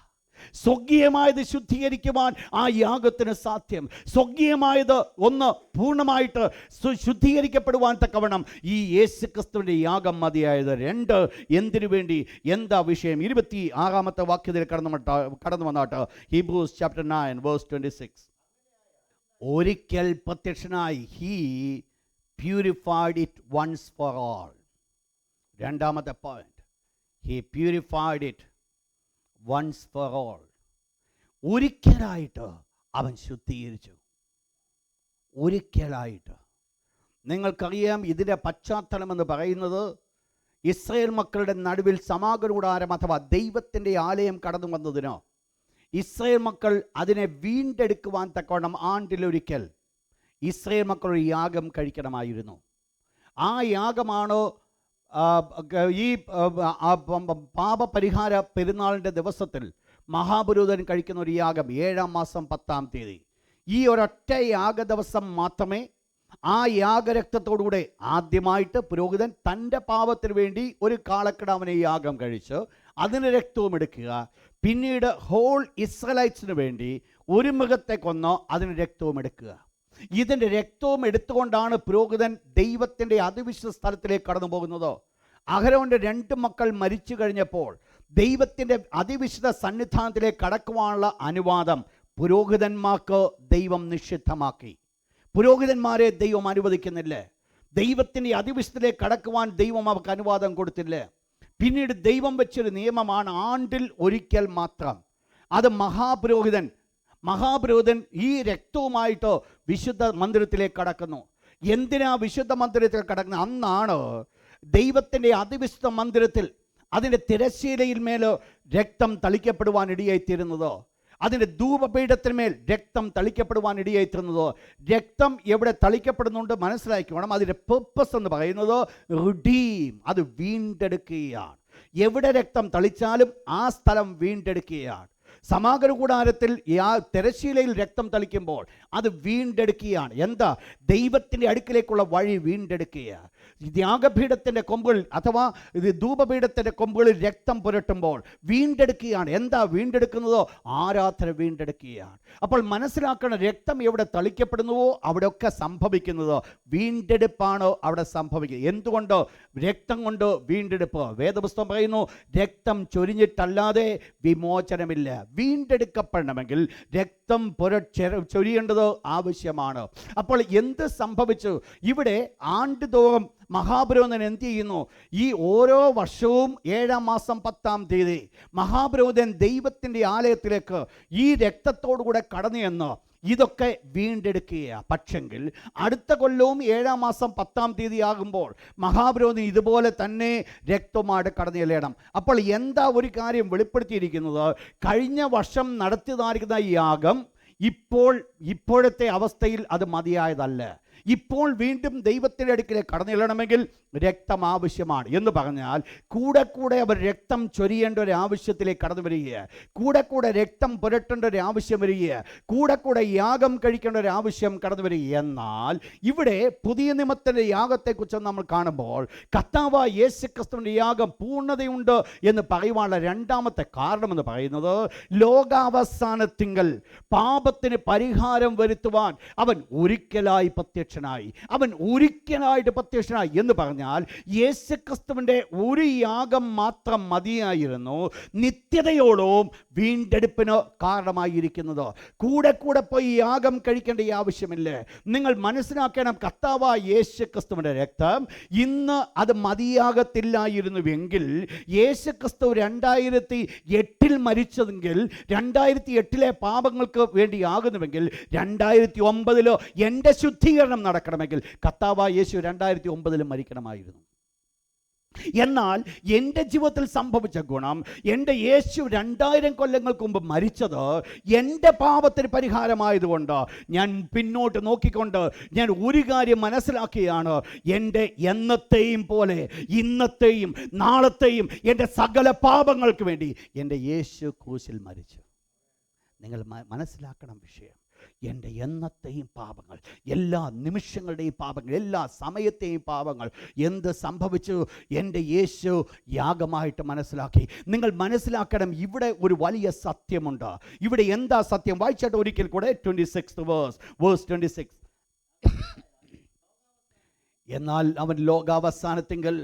സ്വർഗീയമായത് ശുദ്ധീകരിക്കുവാൻ ആ യാഗത്തിന് സാധ്യം. സ്വർഗീയമായത് ഒന്ന് പൂർണ്ണമായിട്ട് ശുദ്ധീകരിക്കപ്പെടുവാൻ തക്കവണ്ണം ഈ യേശുക്രിസ്തുവിൻ്റെ യാഗം മതിയായത്. രണ്ട്, എന്തിനു വേണ്ടി? എന്താ വിഷയം? 26-ാമത്തെ വാക്യത്തിൽ കടന്നു വന്നാട്ട്, ഹീബ്രൂസ് ചാപ്റ്റർ 9 വേഴ്സ് 26. ഒരിക്കൽ പ്രത്യക്ഷനായി, he purified it once for all. രണ്ടാമത്തെ point, he purified it once for all. ഒരിക്കലായിട്ട് അവൻ ശുദ്ധീകരിച്ചു. ഒരിക്കലായിട്ട്. നിങ്ങൾക്കറിയാം, ഇതിൻ്റെ പശ്ചാത്തലം എന്ന് പറയുന്നത് ഇസ്രായേൽ മക്കളുടെ നടുവിൽ സമാഗമന കൂടാരം അഥവാ ദൈവത്തിൻ്റെ ആലയം കടന്നു വന്നതിനോ ഇസ്രായേൽ മക്കൾ അതിനെ വീണ്ടെടുക്കുവാൻ തക്കവണ്ണം ആണ്ടിലൊരിക്കൽ ഇസ്രായേൽ മക്കൾ ഒരു യാഗം കഴിക്കണമായിരുന്നു. ആ യാഗമാണ് ഈ പാപപരിഹാര പെരുന്നാളിൻ്റെ ദിവസത്തിൽ മഹാപുരോഹിതൻ കഴിക്കുന്ന ഒരു യാഗം, 7-ാം മാസം 10-ാം തീയതി. ഈ ഒരൊറ്റ യാഗ ദിവസം മാത്രമേ ആ യാഗരക്തത്തോടുകൂടെ ആദ്യമായിട്ട് പുരോഹിതൻ തൻ്റെ പാപത്തിന് വേണ്ടി ഒരു കാളക്കിടാവിനെ യാഗം കഴിച്ച് അതിന് രക്തവും എടുക്കുക. പിന്നീട് ഹോൾ ഇസ്രായേലൈറ്റ്സിന് വേണ്ടി ഒരു മൃഗത്തെ കൊന്ന് അതിന് രക്തവും എടുക്കുക. ഇതിൻ്റെ രക്തവും എടുത്തുകൊണ്ടാണ് പുരോഹിതൻ ദൈവത്തിൻ്റെ അതിവിശുദ്ധ സ്ഥലത്തിലേക്ക് കടന്നു പോകുന്നത്. അഹരോൻ്റെ 2 മക്കൾ മരിച്ചു കഴിഞ്ഞപ്പോൾ ദൈവത്തിൻ്റെ അതിവിശുദ്ധ സന്നിധാനത്തിലേക്ക് കടക്കുവാനുള്ള അനുവാദം പുരോഹിതന്മാർക്ക് ദൈവം നിഷിദ്ധമാക്കി. പുരോഹിതന്മാരെ ദൈവം അനുവദിക്കുന്നില്ല. ദൈവത്തിൻ്റെ അതിവിശുദ്ധത്തിലേക്ക് കടക്കുവാൻ ദൈവം അവർക്ക് അനുവാദം കൊടുത്തില്ല. പിന്നീട് ദൈവം വെച്ചൊരു നിയമമാണ് ആണ്ടിൽ ഒരിക്കൽ മാത്രം. അത് മഹാപുരോഹിതൻ ഈ രക്തവുമായിട്ട് വിശുദ്ധ മന്ദിരത്തിലേക്ക് കടക്കുന്നു. എന്തിനാ വിശുദ്ധ മന്ദിരത്തിൽ കടക്കുന്നത്? അന്നാണ് ദൈവത്തിൻ്റെ അതിവിശുദ്ധ മന്ദിരത്തിൽ അതിൻ്റെ തിരശ്ശീലയിൽ മേൽ രക്തം തളിക്കപ്പെടുവാൻ ഇടയായിത്തീരുന്നത്. അതിൻ്റെ ധൂപപീഠത്തിന്മേൽ രക്തം തളിക്കപ്പെടുവാൻ ഇടയായിത്തീരുന്നത്. രക്തം എവിടെ തളിക്കപ്പെടുന്നുണ്ട് മനസ്സിലാക്കണം. അതിൻ്റെ പർപ്പസ് എന്ന് പറയുന്നത് റിഡീം, അത് വീണ്ടെടുക്കുകയാണ്. എവിടെ രക്തം തളിച്ചാലും ആ സ്ഥലം വീണ്ടെടുക്കുകയാണ്. സമാഗമന കൂടാരത്തിൽ തിരശ്ശീലയിൽ രക്തം തളിക്കുമ്പോൾ അത് വീണ്ടെടുക്കുകയാണ്. എന്താ? ദൈവത്തിൻ്റെ അടുക്കിലേക്കുള്ള വഴി വീണ്ടെടുക്കുക. യാഗപീഠത്തിൻ്റെ കൊമ്പുകൾ അഥവാ ധൂപപീഠത്തിൻ്റെ കൊമ്പുകളിൽ രക്തം പുരട്ടുമ്പോൾ വീണ്ടെടുക്കുകയാണ്. എന്താ വീണ്ടെടുക്കുന്നതോ? ആരാധന വീണ്ടെടുക്കുകയാണ്. അപ്പോൾ മനസ്സിലാക്കണം, രക്തം എവിടെ തളിക്കപ്പെടുന്നുവോ അവിടെയൊക്കെ സംഭവിക്കുന്നത് വീണ്ടെടുപ്പാണ് അവിടെ സംഭവിക്കുക. എന്തുകൊണ്ട്? രക്തം കൊണ്ട് വീണ്ടെടുപ്പ്. വേദപുസ്തകം പറയുന്നു, രക്തം ചൊരിഞ്ഞിട്ടല്ലാതെ വിമോചനമില്ല. വീണ്ടെടുക്കപ്പെടണമെങ്കിൽ രക്തം ചൊരിയേണ്ടത് ആവശ്യമാണ്. അപ്പോൾ എന്ത് സംഭവിച്ചു? ഇവിടെ ആണ്ടുതോറും മഹാപുരോഹിതൻ എന്ത് ചെയ്യുന്നു? ഈ ഓരോ വർഷവും 7-ാം മാസം 10-ാം തീയതി മഹാപുരോഹിതൻ ദൈവത്തിൻ്റെ ആലയത്തിലേക്ക് ഈ രക്തത്തോടുകൂടെ കടന്നു എന്ന് ഇതൊക്കെ വീണ്ടെടുക്കുക. പക്ഷെങ്കിൽ അടുത്ത കൊല്ലവും 7-ാം മാസം 10-ാം തീയതി ആകുമ്പോൾ മഹാപുരോഹിതൻ ഇതുപോലെ തന്നെ രക്തമായിട്ട് കടന്നു ചെല്ലണം. അപ്പോൾ എന്താ ഒരു കാര്യം വെളിപ്പെടുത്തിയിരിക്കുന്നത്? കഴിഞ്ഞ വർഷം നടത്തിയതായിരിക്കുന്ന യാഗം ഇപ്പോഴത്തെ അവസ്ഥയിൽ അത് മതിയായതല്ല. ഇപ്പോൾ വീണ്ടും ദൈവത്തിൻ്റെ അടുക്കിലേക്ക് കടന്നു ചെല്ലണമെങ്കിൽ രക്തം ആവശ്യമാണ്. എന്ന് പറഞ്ഞാൽ കൂടെ അവർ രക്തം ചൊരിയേണ്ട ഒരു ആവശ്യത്തിലേക്ക് കടന്നു വരികയാണ്. കൂടെ രക്തം പുരട്ടേണ്ട ഒരു ആവശ്യം വരികയാണ്. കൂടെ യാഗം കഴിക്കേണ്ട ഒരു ആവശ്യം കടന്നു വരിക. എന്നാൽ ഇവിടെ പുതിയ നിയമത്തിൻ്റെ യാഗത്തെക്കുറിച്ച് നമ്മൾ കാണുമ്പോൾ കർത്താവായ യേശുക്രിസ്തുവിൻ്റെ യാഗം പൂർണ്ണതയുണ്ട് എന്ന് പറയുവാനുള്ള രണ്ടാമത്തെ കാരണമെന്ന് പറയുന്നത് ലോകാവസാനത്തിങ്കൽ പാപത്തിന് പരിഹാരം വരുത്തുവാൻ അവൻ ഒരിക്കലായി പ്രത്യക്ഷനായി. അവൻ ഒരിക്കലായിട്ട് പ്രത്യക്ഷനായി എന്ന് പറഞ്ഞാൽ യേശുക്രിസ്തുവിൻ്റെ ഒരു യാഗം മാത്രം മതിയായിരുന്നു നിത്യതയോളവും വീണ്ടെടുപ്പിന് കാരണമായിരിക്കുന്നത്. കൂടെ പോയി യാഗം കഴിക്കേണ്ട ആവശ്യമില്ല. നിങ്ങൾ മനസ്സിലാക്കണം, കർത്താവായ യേശുക്രിസ്തുവിൻ്റെ രക്തം ഇന്ന് അത് മതിയാകത്തില്ലായിരുന്നുവെങ്കിൽ യേശുക്രിസ്തു 2008 മരിച്ചതെങ്കിൽ 2008 പാപങ്ങൾക്ക് വേണ്ടി ആകുന്നുവെങ്കിൽ 2009 എൻ്റെ ശുദ്ധീകരണം നടക്കണമെങ്കിൽ കർത്താവായ യേശു 2009 മരിക്കണമായിരുന്നു. എന്നാൽ എൻ്റെ ജീവിതത്തിൽ സംഭവിച്ച ഗുണം, എൻ്റെ യേശു 2000 കൊല്ലങ്ങൾക്ക് മുമ്പ് മരിച്ചത് എൻ്റെ പാപത്തിന് പരിഹാരമായതുകൊണ്ട് ഞാൻ പിന്നോട്ട് നോക്കിക്കൊണ്ട് ഞാൻ ഒരു കാര്യം മനസ്സിലാക്കിയാണ്, എൻ്റെ എന്നത്തെയും പോലെ ഇന്നത്തെയും നാളത്തെയും എൻ്റെ സകല പാപങ്ങൾക്ക് വേണ്ടി എൻ്റെ യേശു ക്രൂശിൽ മരിച്ചു. നിങ്ങൾ മനസ്സിലാക്കണം വിഷയം. എൻ്റെ എന്നത്തെയും പാപങ്ങൾ, എല്ലാ നിമിഷങ്ങളുടെയും പാപങ്ങൾ, എല്ലാ സമയത്തെയും പാപങ്ങൾ എന്ത് സംഭവിച്ചു? എൻ്റെ യേശു യാഗമായിട്ട് മനസ്സിലാക്കി. നിങ്ങൾ മനസ്സിലാക്കണം, ഇവിടെ ഒരു വലിയ സത്യമുണ്ട്. ഇവിടെ എന്താ സത്യം? വായിച്ചിട്ട് ഒരിക്കൽ കൂടെ 26th verse 26. എന്നാൽ അവൻ ലോകാവസാനത്തിങ്കൽ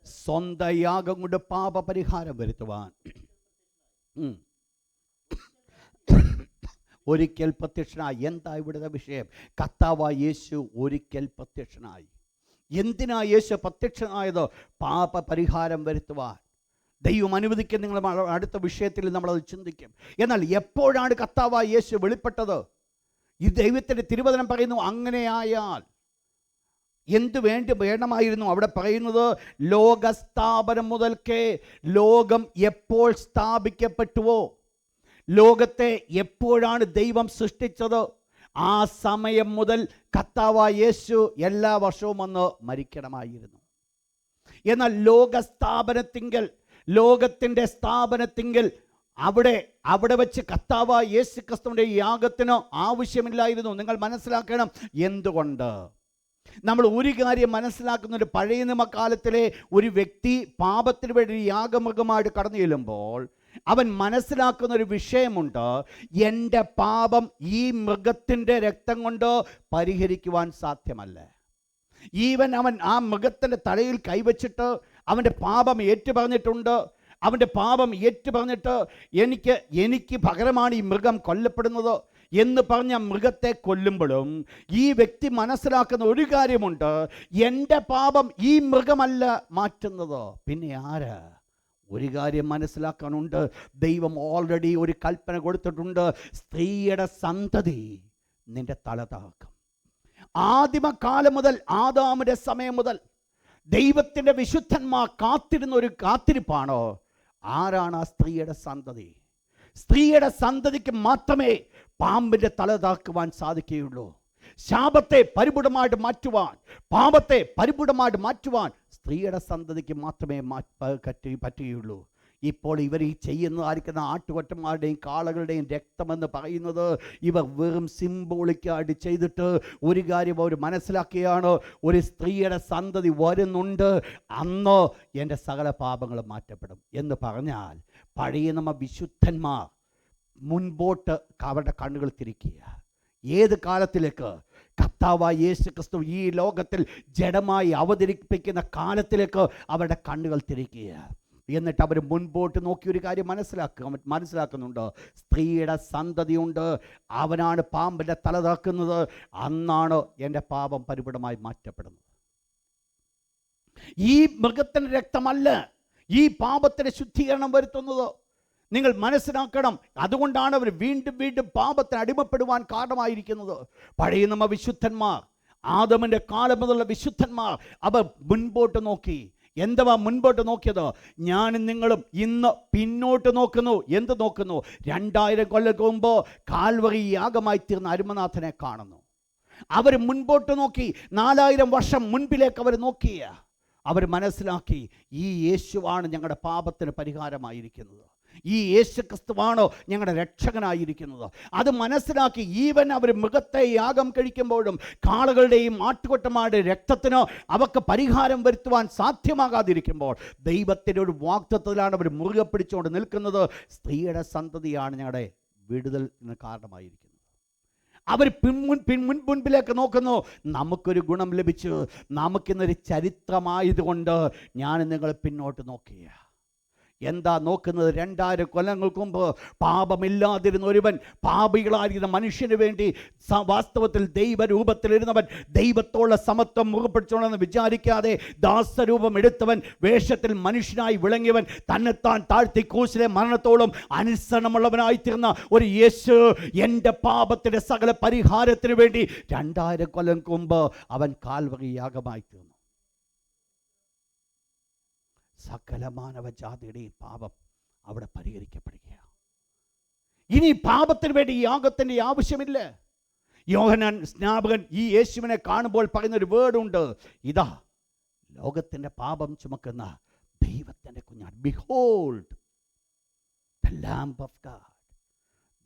സ്വന്തം യാഗം കൊണ്ട് പാപപരിഹാരം വരുത്തുവാൻ ഒരിക്കൽ പ്രത്യക്ഷനായി. എന്താ ഇവിടുത്തെ വിഷയം? കർത്താവായ യേശു ഒരിക്കൽ പ്രത്യക്ഷനായി. എന്തിനാ യേശു പ്രത്യക്ഷനായത്? പാപ പരിഹാരം വരുത്തുവാൻ. ദൈവം അനുവദിക്കാൻ നിങ്ങൾ അടുത്ത വിഷയത്തിൽ നമ്മളത് ചിന്തിക്കും. എന്നാൽ എപ്പോഴാണ് കർത്താവായ യേശു വെളിപ്പെട്ടത്? ഈ ദൈവത്തിൻ്റെ തിരുവചനം പറയുന്നു, അങ്ങനെയായാൽ എന്തു വേണമായിരുന്നു? അവിടെ പറയുന്നത് ലോകസ്ഥാപനം മുതൽക്കേ, ലോകം എപ്പോൾ സ്ഥാപിക്കപ്പെട്ടുവോ, ലോകത്തെ എപ്പോഴാണ് ദൈവം സൃഷ്ടിച്ചത്, ആ സമയം മുതൽ കർത്താവായ യേശു എല്ലാ വർഷവും വന്ന് മരിക്കണമായിരുന്നു. എന്നാൽ ലോകത്തിൻ്റെ സ്ഥാപനത്തിങ്കൽ അവിടെ വെച്ച് കർത്താവായ യേശു ക്രിസ്തുവിൻ്റെ യാഗത്തിന് ആവശ്യമില്ലായിരുന്നു. നിങ്ങൾ മനസ്സിലാക്കണം എന്തുകൊണ്ട്. നമ്മൾ ഒരു കാര്യം മനസ്സിലാക്കുന്ന, ഒരു പഴയ നിയമകാലത്തിലെ ഒരു വ്യക്തി പാപത്തിന് വേണ്ടി യാഗമൃഗമായിട്ട് കടന്നു ചെല്ലുമ്പോൾ അവൻ മനസ്സിലാക്കുന്ന ഒരു വിഷയമുണ്ട്. എൻ്റെ പാപം ഈ മൃഗത്തിൻ്റെ രക്തം കൊണ്ട് പരിഹരിക്കുവാൻ സാധ്യമല്ല. ഈവൻ അവൻ ആ മൃഗത്തിൻ്റെ തലയിൽ കൈവച്ചിട്ട് അവൻ്റെ പാപം ഏറ്റുപറഞ്ഞിട്ടുണ്ട്. അവൻ്റെ പാപം ഏറ്റുപറഞ്ഞിട്ട് എനിക്ക് പകരമാണ് ഈ മൃഗം കൊല്ലപ്പെടുന്നത് എന്ന് പറഞ്ഞ മൃഗത്തെ കൊല്ലുമ്പോഴും ഈ വ്യക്തി മനസ്സിലാക്കുന്ന ഒരു കാര്യമുണ്ട്. എൻ്റെ പാപം ഈ മൃഗമല്ല മാറ്റുന്നത്, പിന്നെ ആര്? ഒരു കാര്യം മനസ്സിലാക്കാനുണ്ട്. ദൈവം ഓൾറെഡി ഒരു കൽപ്പന കൊടുത്തിട്ടുണ്ട്. സ്ത്രീയുടെ സന്തതി നിന്റെ തല താക്കും. ആദിമകാലം മുതൽ, ആദാമിൻ്റെ സമയം മുതൽ ദൈവത്തിൻ്റെ വിശുദ്ധന്മാർ കാത്തിരുന്ന ഒരു കാത്തിരിപ്പാണോ? ആരാണ് ആ സ്ത്രീയുടെ സന്തതി? സ്ത്രീയുടെ സന്തതിക്ക് മാത്രമേ പാമ്പിൻ്റെ തല താക്കുവാൻ സാധിക്കുകയുള്ളൂ. ശാപത്തെ പരിപൂർണമായിട്ട് മാറ്റുവാൻ, പാപത്തെ പരിപൂർണമായിട്ട് മാറ്റുവാൻ സ്ത്രീയുടെ സന്തതിക്ക് മാത്രമേ പറ്റുകയുള്ളൂ. ഇപ്പോൾ ഇവർ ഈ ചെയ്യുന്നതായിരിക്കുന്ന ആട്ടുകൊറ്റന്മാരുടെയും കാളകളുടെയും രക്തമെന്ന് പറയുന്നത് ഇവർ വെറും സിംബോളിക്കായിട്ട് ചെയ്തിട്ട് ഒരു കാര്യം അവർ മനസ്സിലാക്കുകയാണ്. ഒരു സ്ത്രീയുടെ സന്തതി വരുന്നുണ്ട്, അന്ന് എൻ്റെ സകല പാപങ്ങളും മാറ്റപ്പെടും എന്ന് പറഞ്ഞാൽ പഴയ നമ്മ വിശുദ്ധന്മാർ മുൻപോട്ട് അവരുടെ കണ്ണുകൾ തിരിക്കുക. ഏത് കാലത്തിലേക്ക്? കർത്താവായ യേശു ക്രിസ്തു ഈ ലോകത്തിൽ ജഡമായി അവതരിപ്പിക്കുന്ന അവരുടെ കണ്ണുകൾ തിരിക്കുക. എന്നിട്ട് അവർ മുൻപോട്ട് നോക്കി ഒരു കാര്യം മനസ്സിലാക്കുന്നുണ്ട്. സ്ത്രീയുടെ സന്തതിയുണ്ട്, അവനാണ് പാമ്പിൻ്റെ തല താക്കുന്നത്, അന്നാണ് എൻ്റെ പാപം പരിപൂർണമായി മാറ്റപ്പെടുന്നത്. ഈ മൃഗത്തിൻ്റെ രക്തമല്ല ഈ പാപത്തിന് ശുദ്ധീകരണം വരുത്തുന്നത്. നിങ്ങൾ മനസ്സിലാക്കണം. അതുകൊണ്ടാണ് അവർ വീണ്ടും വീണ്ടും പാപത്തിന് അടിമപ്പെടുവാൻ കാരണമായിരിക്കുന്നത്. പഴയ നമ്മ വിശുദ്ധന്മാർ, ആദമിൻ്റെ കാലം മുതലുള്ള വിശുദ്ധന്മാർ അവർ മുൻപോട്ട് നോക്കി. എന്തുവാ മുൻപോട്ട് നോക്കിയത്? ഞാനും നിങ്ങളും ഇന്ന് പിന്നോട്ട് നോക്കുന്നു. എന്ത് നോക്കുന്നു? 2000 കൊല്ലം മുമ്പ് കാൽവറി യാഗമായി തീർന്ന അരുമനാഥനെ കാണുന്നു. അവർ മുൻപോട്ട് നോക്കി. 4000 വർഷം മുൻപിലേക്ക് അവർ നോക്കിയ അവർ മനസ്സിലാക്കി, ഈ യേശുവാണ് ഞങ്ങളുടെ പാപത്തിന് പരിഹാരമായിരിക്കുന്നത്, ഈ യേശു ക്രിസ്തുവാണോ ഞങ്ങളുടെ രക്ഷകനായിരിക്കുന്നത്. അത് മനസ്സിലാക്കി ഈവൻ അവർ മൃഗത്തെ യാഗം കഴിക്കുമ്പോഴും കാളകളുടെയും ആട്ടുകൊറ്റന്മാരുടെ രക്തത്തിനോ അവർക്ക് പരിഹാരം വരുത്തുവാൻ സാധ്യമാകാതിരിക്കുമ്പോൾ ദൈവത്തിൻ്റെ ഒരു വാഗ്ദത്തത്തിലാണ് അവർ മുറുകെ പിടിച്ചുകൊണ്ട് നിൽക്കുന്നത്. സ്ത്രീയുടെ സന്തതിയാണ് ഞങ്ങളുടെ വിടുതലിന് കാരണമായിരിക്കുന്നത്. അവർ മുൻപിലേക്ക് നോക്കുന്നു. നമുക്കൊരു ഗുണം ലഭിച്ചു, നമുക്കിന്നൊരു ചരിത്രമായതുകൊണ്ട് ഞാൻ നിങ്ങൾ പിന്നോട്ട് നോക്കിയ എന്താ നോക്കുന്നത്? 2000 കൊല്ലങ്ങൾക്ക് മുമ്പ് പാപമില്ലാതിരുന്ന ഒരുവൻ, പാപികളായിരുന്ന മനുഷ്യന് വേണ്ടി വാസ്തവത്തിൽ ദൈവരൂപത്തിലിരുന്നവൻ, ദൈവത്തോളം സമത്വം മുഖപ്പിടിച്ചോണെന്ന് വിചാരിക്കാതെ ദാസരൂപം എടുത്തവൻ, വേഷത്തിൽ മനുഷ്യനായി വിളങ്ങിയവൻ, തന്നെത്താൻ താഴ്ത്തി ക്രൂശിലെ മരണത്തോളം അനുസരണമുള്ളവനായി തീർന്ന ഒരു യേശു എൻ്റെ പാപത്തിൻ്റെ സകല പരിഹാരത്തിന് വേണ്ടി 2000 കൊല്ലം മുമ്പ് അവൻ കാൽവറി യാഗമായി തീർന്നു. സകല മാനവജാതിയുടെയും പാപം അവിടെ പരിഹരിക്കപ്പെടുകയാണ്. ഇനി പാപത്തിന് വേണ്ടി യാഗത്തിൻ്റെ ആവശ്യമില്ല. യോഹന്നാൻ സ്നാപകൻ ഈ യേശുവിനെ കാണുമ്പോൾ പറയുന്നൊരു വേർഡുണ്ട്. ഇതാ ലോകത്തിൻ്റെ പാപം ചുമക്കുന്ന ദൈവത്തിൻ്റെ കുഞ്ഞാൻ. Behold the lamb of God.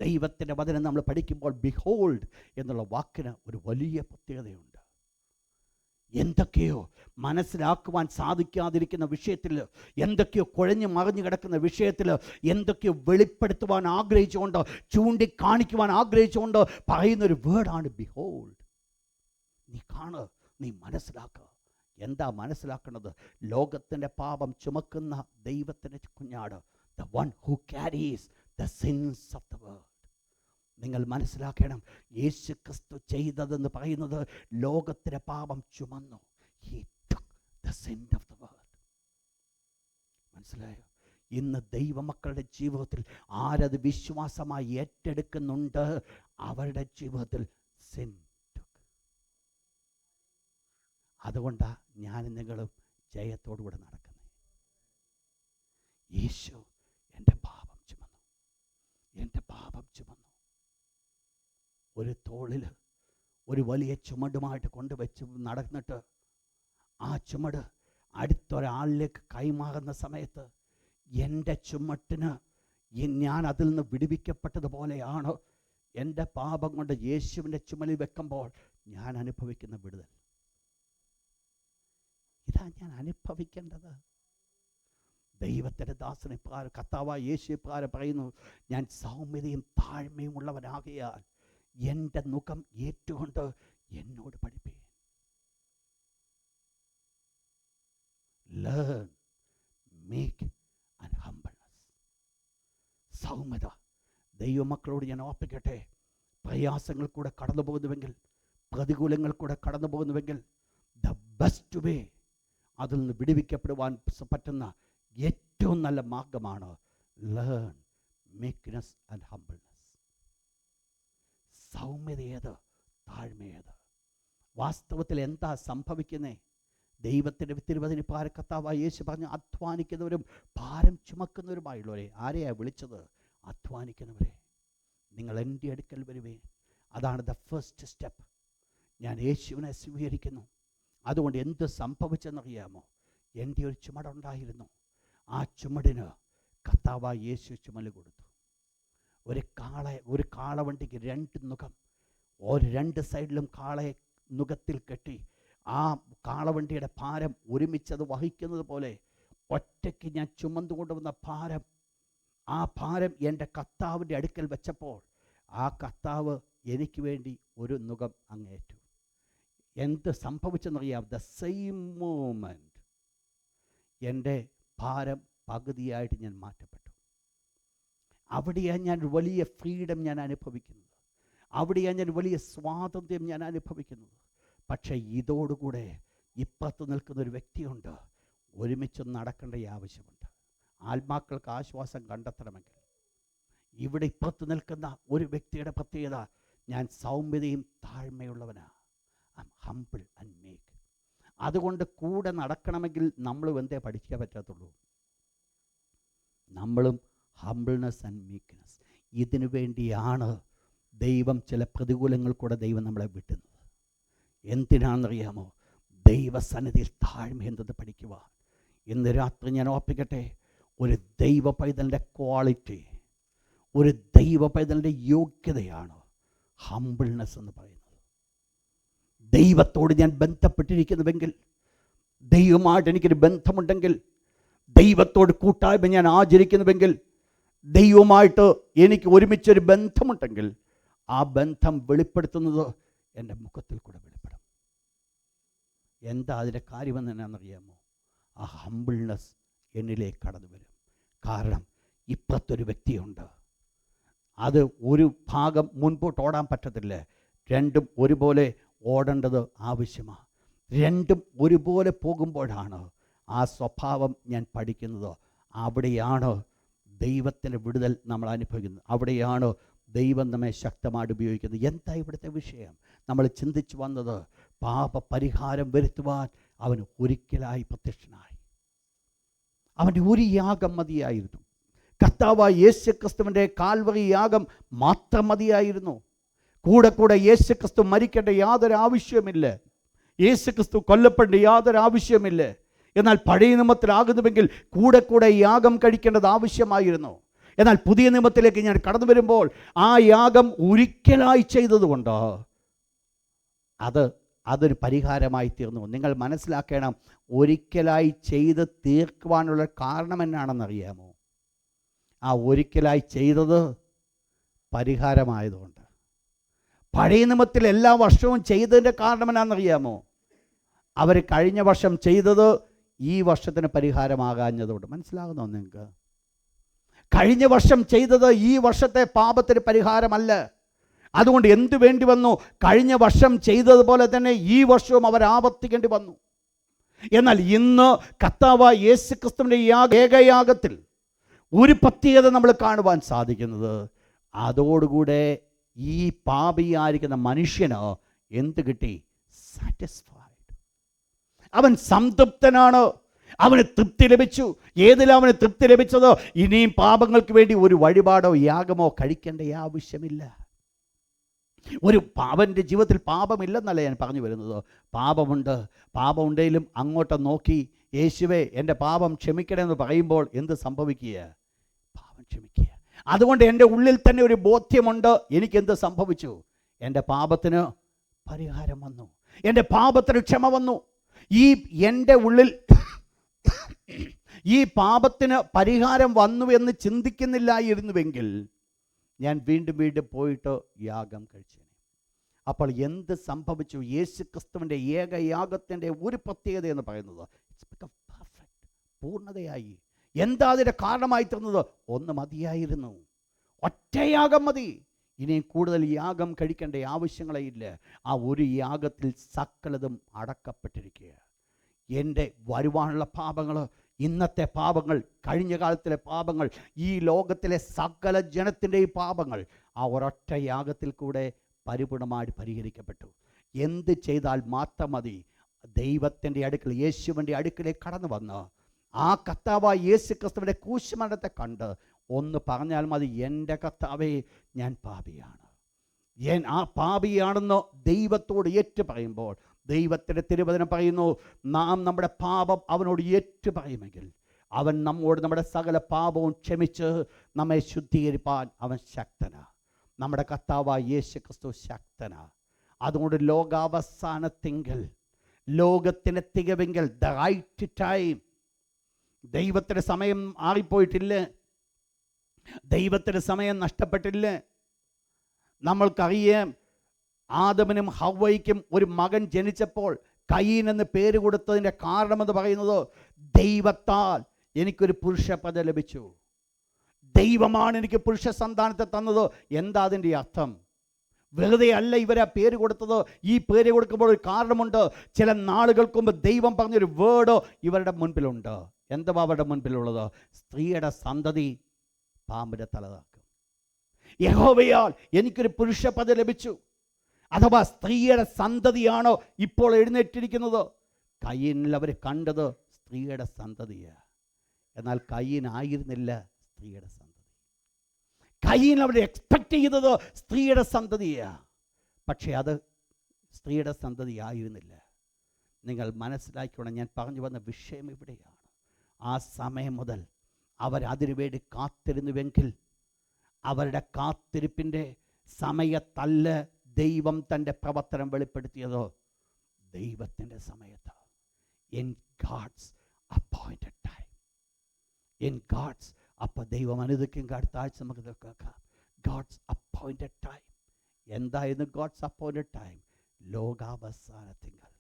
ദൈവത്തിൻ്റെ വചനം നമ്മൾ പഠിക്കുമ്പോൾ ബിഹോൾഡ് എന്നുള്ള വാക്കിന് ഒരു വലിയ പ്രത്യേകതയുണ്ട്. എന്തൊക്കെയോ മനസ്സിലാക്കുവാൻ സാധിക്കാതിരിക്കുന്ന വിഷയത്തിൽ, എന്തൊക്കെയോ കുഴഞ്ഞു മറിഞ്ഞു കിടക്കുന്ന വിഷയത്തിൽ, എന്തൊക്കെയോ വെളിപ്പെടുത്തുവാൻ ആഗ്രഹിച്ചുകൊണ്ട്, ചൂണ്ടിക്കാണിക്കുവാൻ ആഗ്രഹിച്ചുകൊണ്ട് പറയുന്നൊരു വേർഡാണ് ബിഹോൾഡ്. നീ കാണ്, നീ മനസ്സിലാക്കുക. എന്താ മനസ്സിലാക്കുന്നത്? ലോകത്തിൻ്റെ പാപം ചുമക്കുന്ന ദൈവത്തിൻ്റെ കുഞ്ഞാട്, the one who carries the sins of the world. നിങ്ങൾ മനസ്സിലാക്കണം, യേശു ക്രിസ്തു ചെയ്തതെന്ന് പറയുന്നത് ലോകത്തിൻ്റെ പാപം ചുമന്നു. He took the sin of the world. മനസ്സിലായോ? ഇന്ന് ദൈവമക്കളുടെ ജീവിതത്തിൽ ആരത് വിശ്വാസമായി ഏറ്റെടുക്കുന്നുണ്ട്, അവരുടെ ജീവിതത്തിൽ sin took. അതുകൊണ്ടാണ് ഞാനും നിങ്ങളും ജയത്തോടുകൂടെ നടക്കുന്നത്. യേശു എൻ്റെ പാപം ചുമന്നു, എൻ്റെ പാപം ചുമന്നു. ഒരു തോളിൽ ഒരു വലിയ ചുമടുമായിട്ട് കൊണ്ടുവച്ച് നടന്നിട്ട് ആ ചുമട് അടുത്തൊരാളിലേക്ക് കൈമാറുന്ന സമയത്ത് എൻ്റെ ചുമട്ടിന് ഞാൻ അതിൽ നിന്ന് വിടുവിക്കപ്പെട്ടതുപോലെയാണ് എൻ്റെ പാപം കൊണ്ട് യേശുവിൻ്റെ ചുമലിൽ വെക്കുമ്പോൾ ഞാൻ അനുഭവിക്കുന്ന വിടുതൽ. ഇതാ ഞാൻ അനുഭവിക്കേണ്ടത്. ദൈവത്തിൻ്റെ ദാസനെ കർത്താവായ യേശു പറയുന്നു, ഞാൻ സൗമ്യതയും താഴ്മയും ഉള്ളവനാകിയാൽ എൻ്റെ മുഖം ഏറ്റുകൊണ്ട് എന്നോട് പഠിപ്പീൻ. Learn, meek and humbleness. സൗമ്യത. ദൈവമക്കളോട് ഞാൻ ഓർപ്പിക്കട്ടെ, പ്രയാസങ്ങൾ കൂടെ കടന്നു പോകുന്നുവെങ്കിൽ, പ്രതികൂലങ്ങൾ കൂടെ കടന്നു പോകുന്നുവെങ്കിൽ, ദ ബെസ്റ്റ് വേ, അതിൽ നിന്ന് വിടുവിക്കപ്പെടുവാൻ പറ്റുന്ന ഏറ്റവും നല്ല മാർഗമാണ് ലേൺ മീക്ക്നെസ് ആൻഡ് ഹംബിൾനെസ്. സൗമ്യതയേത്, താഴ്മയേത്. വാസ്തവത്തിൽ എന്താ സംഭവിക്കുന്നേ? ദൈവത്തിൻ്റെ തിരുവചന കർത്താവായ യേശു പറഞ്ഞു, അധ്വാനിക്കുന്നവരും ഭാരം ചുമക്കുന്നവരുമായുള്ളവരെ. ആരെയാ വിളിച്ചത്? അധ്വാനിക്കുന്നവരെ. നിങ്ങൾ എൻ്റെ അടുക്കൽ വരുവേ. അതാണ് ദ ഫസ്റ്റ് സ്റ്റെപ്പ്. ഞാൻ യേശുവിനെ സ്വീകരിക്കുന്നു. അതുകൊണ്ട് എന്ത് സംഭവിച്ചെന്നറിയാമോ? എൻ്റെ ഒരു ചുമടുണ്ടായിരുന്നു. ആ ചുമടിന് കർത്താവായ യേശു ചുമല് കൊടുത്തു. ഒരു കാളവണ്ടിക്ക് 2 നുകം, ഒരു 2 സൈഡിലും കാളയെ നുകത്തിൽ കെട്ടി ആ കാളവണ്ടിയുടെ ഭാരം ഒരുമിച്ചത് വഹിക്കുന്നത് പോലെ ഒറ്റയ്ക്ക് ഞാൻ ചുമന്നുകൊണ്ടുവന്ന ഭാരം, ആ ഭാരം എൻ്റെ കർത്താവിൻ്റെ അടുക്കൽ വെച്ചപ്പോൾ ആ കർത്താവ് എനിക്ക് വേണ്ടി ഒരു നുകം അങ്ങേറ്റു. എന്ത് സംഭവിച്ചെന്നറിയാം? ദ സെയിം മൂമെൻറ്റ് എൻ്റെ ഭാരം പകുതിയായിട്ട് ഞാൻ മാറ്റപ്പെട്ടു. അവിടെയാണ് ഞാൻ വലിയ ഫ്രീഡം ഞാൻ അനുഭവിക്കുന്നത്. അവിടെയാണ് ഞാൻ വലിയ സ്വാതന്ത്ര്യം ഞാൻ അനുഭവിക്കുന്നത്. പക്ഷേ ഇതോടുകൂടെ ഇപ്പുറത്ത് നിൽക്കുന്നൊരു വ്യക്തിയുണ്ട്. ഒരുമിച്ച് നടക്കേണ്ട ആവശ്യമുണ്ട്. ആത്മാക്കൾക്ക് ആശ്വാസം കണ്ടെത്തണമെങ്കിൽ ഇവിടെ ഇപ്പുറത്ത് നിൽക്കുന്ന ഒരു വ്യക്തിയുടെ പ്രത്യേകത, ഞാൻ സൗമ്യതയും താഴ്മയുള്ളവനാ. I am humble and meek. അതുകൊണ്ട് കൂടെ നടക്കണമെങ്കിൽ നമ്മളും എന്തേ പഠിക്കാൻ പറ്റത്തുള്ളൂ? നമ്മളും ഹംബിൾനെസ് ആൻഡ് മീക്ക്നെസ്. ഇതിനു വേണ്ടിയാണ് ദൈവം ചില പ്രതികൂലങ്ങൾ കൂടെ ദൈവം നമ്മളെ വിട്ടുന്നത്. എന്തിനാണെന്നറിയാമോ? ദൈവസന്നിധിയിൽ താഴ്മ എന്തെന്ന് പഠിക്കുവാൻ. ഇന്ന് രാത്രി ഞാൻ ഓർപ്പിക്കട്ടെ, ഒരു ദൈവ പൈതലിൻ്റെ ക്വാളിറ്റി, ഒരു ദൈവ പൈതലിൻ്റെ യോഗ്യതയാണ് ഹംബിൾനെസ് എന്ന് പറയുന്നത്. ദൈവത്തോട് ഞാൻ ബന്ധപ്പെട്ടിരിക്കുന്നുവെങ്കിൽ, ദൈവമായിട്ട് എനിക്കൊരു ബന്ധമുണ്ടെങ്കിൽ, ദൈവത്തോട് കൂട്ടായ്മ ഞാൻ ആചരിക്കുന്നുവെങ്കിൽ, ദൈവമായിട്ട് എനിക്ക് ഒരുമിച്ചൊരു ബന്ധമുണ്ടെങ്കിൽ, ആ ബന്ധം വെളിപ്പെടുത്തുന്നത് എൻ്റെ മുഖത്തിൽ കൂടെ വെളിപ്പെടും. എന്താ അതിൻ്റെ കാര്യമെന്ന് എന്നാണെന്നറിയാമോ? ആ ഹംബിൾനെസ് എന്നിലേക്ക് കടന്നു വരും. കാരണം ഇപ്പത്തൊരു വ്യക്തിയുണ്ട്. അത് ഒരു ഭാഗം മുൻപോട്ട് ഓടാൻ പറ്റത്തില്ല. രണ്ടും ഒരുപോലെ ഓടേണ്ടത് ആവശ്യമാണ്. രണ്ടും ഒരുപോലെ പോകുമ്പോഴാണ് ആ സ്വഭാവം ഞാൻ പഠിക്കുന്നത്. അവിടെയാണ് ദൈവത്തിൻ്റെ വിടുതൽ നമ്മൾ അനുഭവിക്കുന്നത്. അവിടെയാണ് ദൈവം നമ്മെ ശക്തമായിട്ട് ഉപയോഗിക്കുന്നത്. എന്താ ഇവിടുത്തെ വിഷയം? നമ്മൾ ചിന്തിച്ചു വന്നത്, പാപ പരിഹാരം വരുത്തുവാൻ അവൻ ഒരിക്കലായി പ്രത്യക്ഷനായി. അവൻ്റെ ഒരു യാഗം മതിയായിരുന്നു. കർത്താവായ യേശുക്രിസ്തുവിൻ്റെ കാൽവറി യാഗം മാത്രം മതിയായിരുന്നു. കൂടെ കൂടെ യേശുക്രിസ്തു മരിക്കേണ്ട യാതൊരു ആവശ്യമില്ല. യേശുക്രിസ്തു കൊല്ലപ്പെടേണ്ട യാതൊരു ആവശ്യമില്ല. എന്നാൽ പഴയ നിയമത്തിലാകുന്നുവെങ്കിൽ കൂടെ കൂടെ യാഗം കഴിക്കേണ്ടത് ആവശ്യമായിരുന്നു. എന്നാൽ പുതിയ നിയമത്തിലേക്ക് ഞാൻ കടന്നു വരുമ്പോൾ ആ യാഗം ഒരിക്കലായി ചെയ്തതുകൊണ്ട് അതൊരു പരിഹാരമായി തീർന്നു. നിങ്ങൾ മനസ്സിലാക്കണം, ഒരിക്കലായി ചെയ്ത് തീർക്കുവാനുള്ള കാരണം എന്നാണെന്നറിയാമോ? ആ ഒരിക്കലായി ചെയ്തത് പരിഹാരമായതുകൊണ്ട്. പഴയ നിയമത്തിൽ എല്ലാ വർഷവും ചെയ്തതിൻ്റെ കാരണം എന്നാണെന്നറിയാമോ? അവർ കഴിഞ്ഞ വർഷം ചെയ്തത് ഈ വർഷത്തിന് പരിഹാരമാകാഞ്ഞതുകൊണ്ട്. മനസ്സിലാകുന്നോ നിങ്ങൾക്ക്? കഴിഞ്ഞ വർഷം ചെയ്തത് ഈ വർഷത്തെ പാപത്തിന് പരിഹാരമല്ല. അതുകൊണ്ട് എന്തു വേണ്ടി വന്നു? കഴിഞ്ഞ വർഷം ചെയ്തതുപോലെ തന്നെ ഈ വർഷവും അവർ ആവർത്തിക്കേണ്ടി വന്നു. എന്നാൽ ഇന്ന് കർത്താവായ യേശുക്രിസ്തുവിൻ്റെ ഏകയാഗത്തിൽ ഒരു പ്രത്യേകത നമ്മൾ കാണുവാൻ സാധിക്കുന്നത്, അതോടുകൂടെ ഈ പാപിയായിരിക്കുന്ന മനുഷ്യന് എന്ത് കിട്ടി? സാറ്റിസ്ഫൈഡ്. അവൻ സംതൃപ്തനാണ്. അവന് തൃപ്തി ലഭിച്ചു. ഏതിലും അവന് തൃപ്തി ലഭിച്ചതോ? ഇനിയും പാപങ്ങൾക്ക് വേണ്ടി ഒരു വഴിപാടോ യാഗമോ കഴിക്കേണ്ട ആവശ്യമില്ല. അവൻ്റെ ജീവിതത്തിൽ പാപമില്ലെന്നല്ല ഞാൻ പറഞ്ഞു വരുന്നത്. പാപമുണ്ട്. പാപമുണ്ടെങ്കിലും അങ്ങോട്ട് നോക്കി യേശുവേ എൻ്റെ പാപം ക്ഷമിക്കണമെന്ന് പറയുമ്പോൾ എന്ത് സംഭവിക്കുക? പാപം ക്ഷമിക്കുക. അതുകൊണ്ട് എൻ്റെ ഉള്ളിൽ തന്നെ ഒരു ബോധ്യമുണ്ട്, എനിക്കെന്ത് സംഭവിച്ചു? എൻ്റെ പാപത്തിന് പരിഹാരം വന്നു, എൻ്റെ പാപത്തിന് ക്ഷമ വന്നു. ഈ എൻ്റെ ഉള്ളിൽ ഈ പാപത്തിന് പരിഹാരം വന്നു എന്ന് ചിന്തിക്കുന്നില്ലായിരുന്നുവെങ്കിൽ ഞാൻ വീണ്ടും വീണ്ടും പോയിട്ട് യാഗം കഴിച്ചേനെ. അപ്പോൾ എന്ത് സംഭവിച്ചു? യേശു ക്രിസ്തുവിൻ്റെ ഏകയാഗത്തിൻ്റെ ഒരു പ്രത്യേകത എന്ന് പറയുന്നത് ഇറ്റ്സ് ബിക്കം പെർഫെക്റ്റ്, പൂർണ്ണതയായി. എന്താ അതിൻ്റെ കാരണമായി തീർന്നത്? ഒന്ന് മതിയായിരുന്നു, ഒറ്റയാഗം മതി. ഇനിയും കൂടുതൽ യാഗം കഴിക്കേണ്ട ആവശ്യങ്ങളേ ഇല്ല. ആ ഒരു യാഗത്തിൽ സകലതും അടക്കപ്പെട്ടിരിക്കുക. എൻ്റെ വരുവാനുള്ള പാപങ്ങൾ, ഇന്നത്തെ പാപങ്ങൾ, കഴിഞ്ഞ കാലത്തിലെ പാപങ്ങൾ, ഈ ലോകത്തിലെ സകല ജനത്തിൻ്റെയും പാപങ്ങൾ ആ ഒരൊറ്റ യാഗത്തിൽ കൂടെ പരിപൂർണമായി പരിഹരിക്കപ്പെട്ടു. എന്ത് ചെയ്താൽ മാത്രം മതി? ദൈവത്തിൻ്റെ അടുക്കൽ, യേശുവിൻ്റെ അടുക്കലേക്ക് കടന്നു വന്ന് ആ കർത്താവായ യേശു ക്രിസ്തുവിൻ്റെ ക്രൂശുമരണത്തെ കണ്ട് ഒന്ന് പറഞ്ഞാൽ മതി, എൻ്റെ കർത്താവേ, ഞാൻ പാപിയാണ്, ഞാൻ ആ പാപിയാണെന്ന് ദൈവത്തോട് ഏറ്റു പറയുമ്പോൾ ദൈവത്തിൻ്റെ തിരുവചനം പറയുന്നു, നാം നമ്മുടെ പാപം അവനോട് ഏറ്റു പറയുമെങ്കിൽ അവൻ നമ്മോട് നമ്മുടെ സകല പാപവും ക്ഷമിച്ച് നമ്മെ ശുദ്ധീകരിപ്പാൻ അവൻ ശക്തനാ. നമ്മുടെ കർത്താവായ യേശു ക്രിസ്തു ശക്തനാ. അതുകൊണ്ട് ലോകാവസാനത്തിങ്കൽ, ലോകത്തിൻ്റെ തികവെങ്കിൽ, ദ റൈറ്റ് ടൈം, ദൈവത്തിൻ്റെ സമയം മാറിപ്പോയിട്ടില്ല, ദൈവത്തിൻ്റെ സമയം നഷ്ടപ്പെട്ടില്ല. നമ്മൾക്കറിയാം, ആദമിനും ഹവ്വയ്ക്കും ഒരു മകൻ ജനിച്ചപ്പോൾ കയീൻ എന്ന് പേര് കൊടുത്തതിൻ്റെ കാരണമെന്ന് പറയുന്നത്, ദൈവത്താൽ എനിക്കൊരു പുരുഷപദ ലഭിച്ചു, ദൈവമാണ് എനിക്ക് പുരുഷ സന്താനത്തെ തന്നത്. എന്താ അതിൻ്റെ അർത്ഥം? വെറുതെ അല്ല ഇവരാ പേര് കൊടുത്തത്. ഈ പേര് കൊടുക്കുമ്പോൾ ഒരു കാരണമുണ്ട്. ചില നാളുകൾക്ക് മുമ്പ് ദൈവം പറഞ്ഞൊരു വേർഡ് ഇവരുടെ മുൻപിലുണ്ട്. എന്താ അവരുടെ മുൻപിലുള്ളത്? സ്ത്രീയുടെ സന്തതി പാമ്പിൻ്റെ തലതാക്കും. യഹോവയാൽ എനിക്കൊരു പുരുഷപദ ലഭിച്ചു. അഥവാ സ്ത്രീയുടെ സന്തതിയാണോ ഇപ്പോൾ എഴുന്നേറ്റിരിക്കുന്നത്? കയീനിൽ അവർ കണ്ടത് സ്ത്രീയുടെ സന്തതിയാണ്. എന്നാൽ കയീൻ ആയിരുന്നില്ല സ്ത്രീയുടെ സന്തതി. കയീൻ അവർ എക്സ്പെക്റ്റ് ചെയ്തത് സ്ത്രീയുടെ സന്തതിയാണ്. പക്ഷേ അത് സ്ത്രീയുടെ സന്തതി ആയിരുന്നില്ല. നിങ്ങൾ മനസ്സിലാക്കിയോണം, ഞാൻ പറഞ്ഞു വന്ന വിഷയം ഇവിടെയാണ്. ആ സമയം മുതൽ അവരതിനുവേണ്ടി കാത്തിരുന്നുവെങ്കിൽ അവരുടെ കാത്തിരിപ്പിൻ്റെ സമയത്തല്ല ദൈവം തൻ്റെ പ്രവർത്തനം വെളിപ്പെടുത്തിയത്, ദൈവത്തിൻ്റെ സമയത്ത്. In God's appointed time, in God's. അപ്പോൾ ദൈവം അനുവദിക്കും. അടുത്ത ആഴ്ച നമുക്ക് കേൾക്കാം. God's appointed time. എന്തായിരുന്നു ഗാഡ്സ് അപ്പോയിൻറ്റഡ് ടൈം? ലോകാവസാനത്തിങ്കൽ,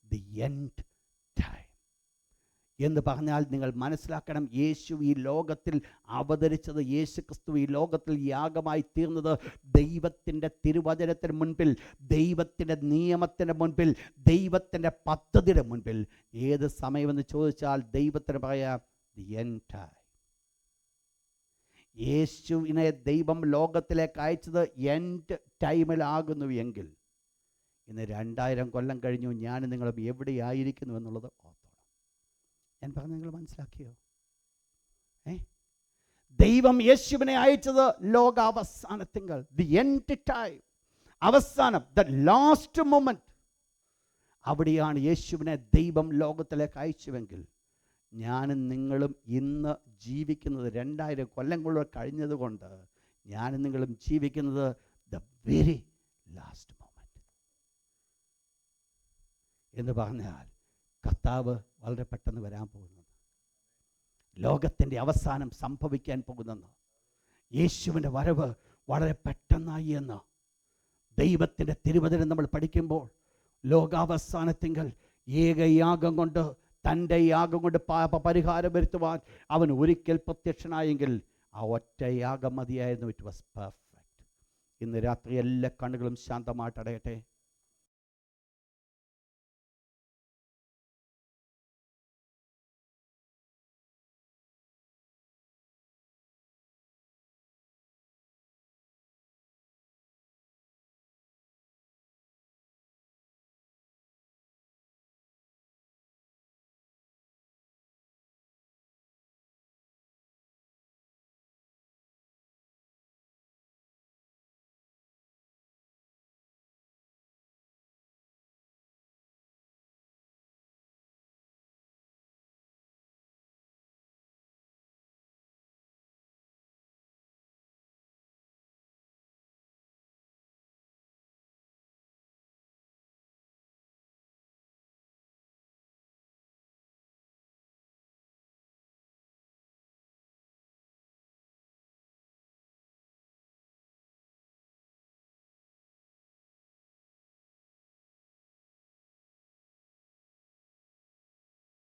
ദി എൻഡ് ടൈം എന്ന് പറഞ്ഞാൽ നിങ്ങൾ മനസ്സിലാക്കണം, യേശു ഈ ലോകത്തിൽ അവതരിച്ചത്, യേശു ക്രിസ്തു ഈ ലോകത്തിൽ യാഗമായി തീർന്നത് ദൈവത്തിൻ്റെ തിരുവചനത്തിന് മുൻപിൽ, ദൈവത്തിൻ്റെ നിയമത്തിന് മുൻപിൽ, ദൈവത്തിൻ്റെ പദ്ധതിയുടെ മുൻപിൽ. ഏത് സമയമെന്ന് ചോദിച്ചാൽ ദൈവത്തിന് പറയാം, ദി എൻഡ് ടൈം. യേശുവിനെ ദൈവം ലോകത്തിലേക്ക് അയച്ചത് എൻഡ് ടൈമിലാകുന്നു എങ്കിൽ ഇന്ന് 2000 കൊല്ലം കഴിഞ്ഞു ഞാൻ നിങ്ങളും എവിടെയായിരിക്കുന്നു എന്നുള്ളത് ഓർത്തോണം. ഞാൻ പറഞ്ഞ നിങ്ങൾ മനസ്സിലാക്കിയോ? ദൈവം യേശുവിനെ അയച്ചത് ലോകാവസാനത്തിങ്കൽ, ദി എൻഡ് ടൈം, അവസാനം, ദ ലാസ്റ്റ് മൊമെന്റ്. അവിടെയാണ് യേശുവിനെ ദൈവം ലോകത്തിലേക്ക് അയച്ചുവെങ്കിൽ ഞാനും നിങ്ങളും ഇന്ന് ജീവിക്കുന്നത് 2000 കൊല്ലം കൊണ്ട് കഴിഞ്ഞതുകൊണ്ട് ഞാനും നിങ്ങളും ജീവിക്കുന്നത് ദ വെരി ലാസ്റ്റ് മൊമെന്റ് എന്ന് പറഞ്ഞാൽ കർത്താവ് വളരെ പെട്ടെന്ന് വരാൻ പോകുന്നത്, ലോകത്തിൻ്റെ അവസാനം സംഭവിക്കാൻ പോകുന്നെന്ന്, യേശുവിൻ്റെ വരവ് വളരെ പെട്ടെന്നായി എന്ന് ദൈവത്തിൻ്റെ തിരുവചനം നമ്മൾ പഠിക്കുമ്പോൾ ലോകാവസാനത്തിങ്കൽ ഏകയാഗം കൊണ്ട്, തൻ്റെ യാഗം കൊണ്ട് പാപ പരിഹാരം വരുത്തുവാൻ അവൻ ഒരിക്കൽ പ്രത്യക്ഷനായെങ്കിൽ ആ ഒറ്റ യാഗം മതിയായിരുന്നു. It was perfect. ഇന്ന് രാത്രി എല്ലാ കണ്ണുകളും ശാന്തമായിട്ട് അടയട്ടെ.